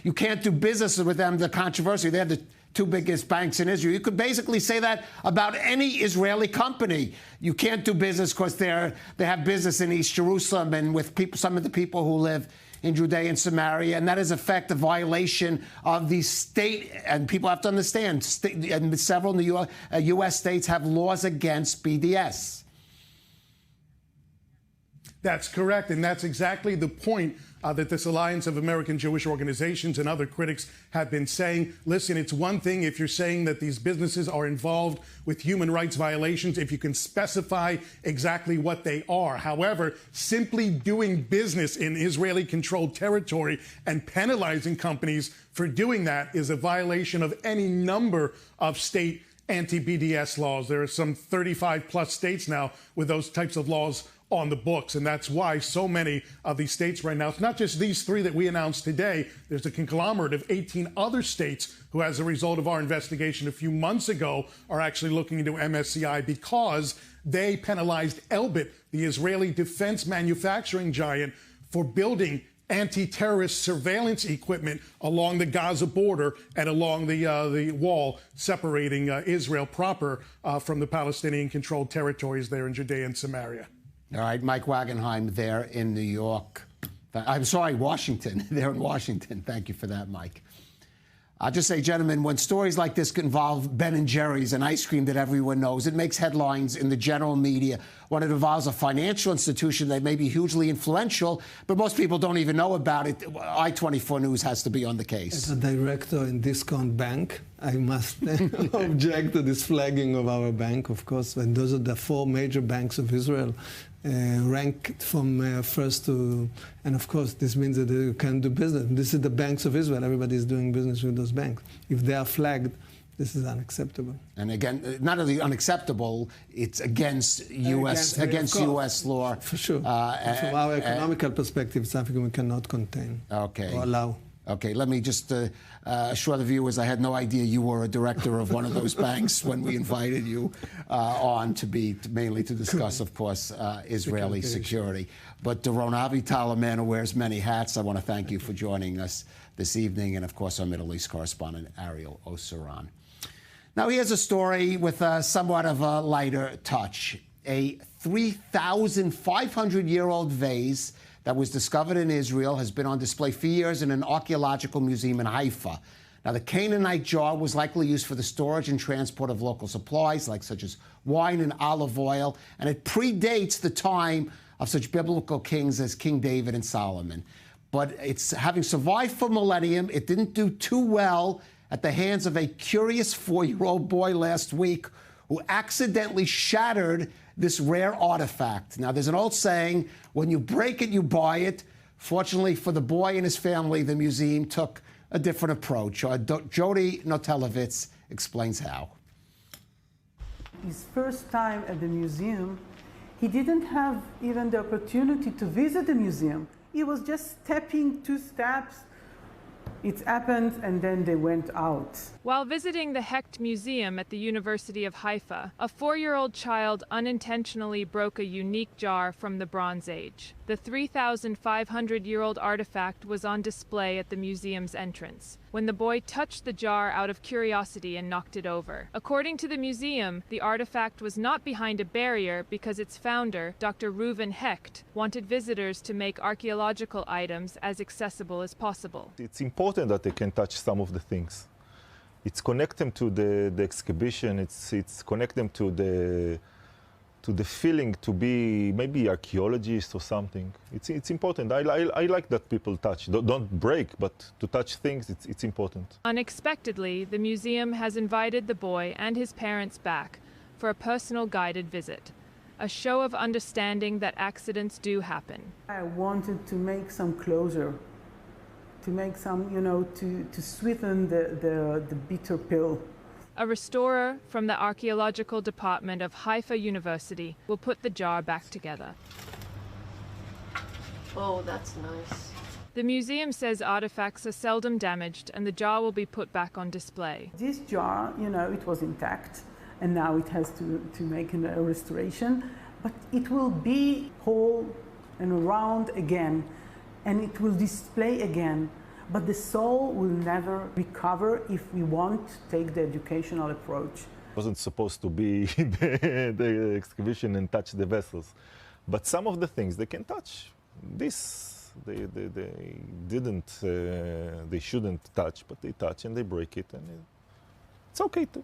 you can't do business with them, the controversy. They're the two biggest banks in Israel. You could basically say that about any Israeli company. You can't do business because they have business in East Jerusalem and with people, some of the people who live in Judea and Samaria, and that is in fact a violation of the state, and people have to understand, and several in the U.S. states have laws against BDS. That's correct, and that's exactly the point that this Alliance of American Jewish Organizations and other critics have been saying. Listen, it's one thing if you're saying that these businesses are involved with human rights violations, if you can specify exactly what they are. However, simply doing business in Israeli-controlled territory and penalizing companies for doing that is a violation of any number of state anti-BDS laws. There are some 35-plus states now with those types of laws on the books, and that's why so many of these states right now, it's not just these three that we announced today, there's a conglomerate of 18 other states who, as a result of our investigation a few months ago, are actually looking into MSCI because they penalized Elbit, the Israeli defense manufacturing giant, for building anti-terrorist surveillance equipment along the Gaza border and along the wall separating Israel proper from the Palestinian-controlled territories there in Judea and Samaria. All right, Mike Wagenheim there in New York. I'm sorry, Washington. They're in Washington. Thank you for that, Mike. I'll just say, gentlemen, when stories like this involve Ben & Jerry's, an ice cream that everyone knows, it makes headlines in the general media. When it involves a financial institution that may be hugely influential, but most people don't even know about it, I-24 News has to be on the case. As a director in Discount Bank, I must object to this flagging of our bank, of course. And those are the four major banks of Israel. Ranked from first to, and of course this means that you can do business. This is the banks of Israel. Everybody is doing business with those banks. If they are flagged, this is unacceptable. And again, not only unacceptable, it's against U.S. law. For sure. From our economical perspective, something we cannot contain or allow. Okay, let me just assure the viewers I had no idea you were a director of one of those banks when we invited you on mainly to discuss, of course, Israeli security. But Doron Avital, a man who wears many hats, I want to thank you for joining us this evening, and of course our Middle East correspondent, Ariel Osaran. Now here's a story with somewhat of a lighter touch. A 3,500-year-old vase that was discovered in Israel has been on display for years in an archaeological museum in Haifa. Now, the Canaanite jar was likely used for the storage and transport of local supplies, such as wine and olive oil, and it predates the time of such biblical kings as King David and Solomon. But it's having survived for millennium, it didn't do too well at the hands of a curious 4-year-old boy last week who accidentally shattered this rare artifact. Now, there's an old saying, when you break it, you buy it. Fortunately for the boy and his family, the museum took a different approach. Jody Notelevitz explains how. His first time at the museum, he didn't have even the opportunity to visit the museum. He was just stepping 2 steps. It happened, and then they went out. While visiting the Hecht Museum at the University of Haifa, a 4-year-old child unintentionally broke a unique jar from the Bronze Age. The 3,500-year-old artifact was on display at the museum's entrance when the boy touched the jar out of curiosity and knocked it over. According to the museum, the artifact was not behind a barrier because its founder, Dr. Reuven Hecht, wanted visitors to make archaeological items as accessible as possible. It's important that they can touch some of the things. It's connect them to the exhibition. It's connect them to the feeling to be maybe archaeologists or something. It's important. I like that people touch. Don't break, but to touch things, it's important. Unexpectedly, the museum has invited the boy and his parents back for a personal guided visit, a show of understanding that accidents do happen. I wanted to make some closure, to make some, to sweeten the bitter pill. A restorer from the archaeological department of Haifa University will put the jar back together. Oh, that's nice. The museum says artifacts are seldom damaged and the jar will be put back on display. This jar, it was intact, and now it has to make a restoration, but it will be whole and round again, and it will display again. But the soul will never recover if we won't take the educational approach. It wasn't supposed to be the excavation and touch the vessels, but some of the things they can touch. This they didn't, they shouldn't touch, but they touch and they break it, and it's okay too.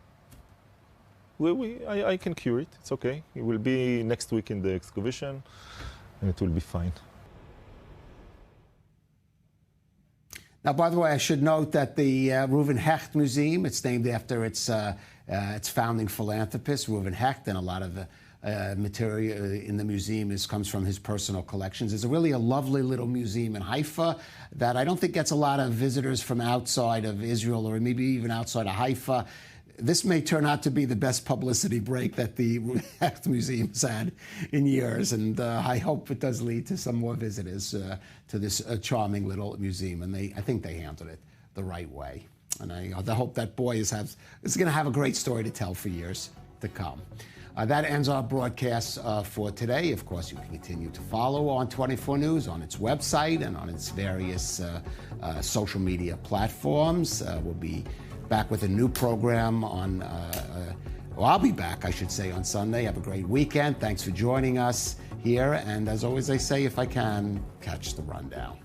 I can cure it. It's okay. It will be next week in the excavation, and it will be fine. Now, by the way, I should note that the Reuven Hecht Museum, it's named after its founding philanthropist, Reuven Hecht, and a lot of the material in the museum comes from his personal collections. It's really a lovely little museum in Haifa that I don't think gets a lot of visitors from outside of Israel or maybe even outside of Haifa. This may turn out to be the best publicity break that the Hecht Museum has had in years, and I hope it does lead to some more visitors to this charming little museum. And I think they handled it the right way. And I hope that boy is going to have a great story to tell for years to come. That ends our broadcast for today. Of course, you can continue to follow on 24 News on its website and on its various social media platforms. We'll be back with a new program on, I'll be back, I should say, on Sunday. Have a great weekend. Thanks for joining us here. And as always, I say, if I can, catch the rundown.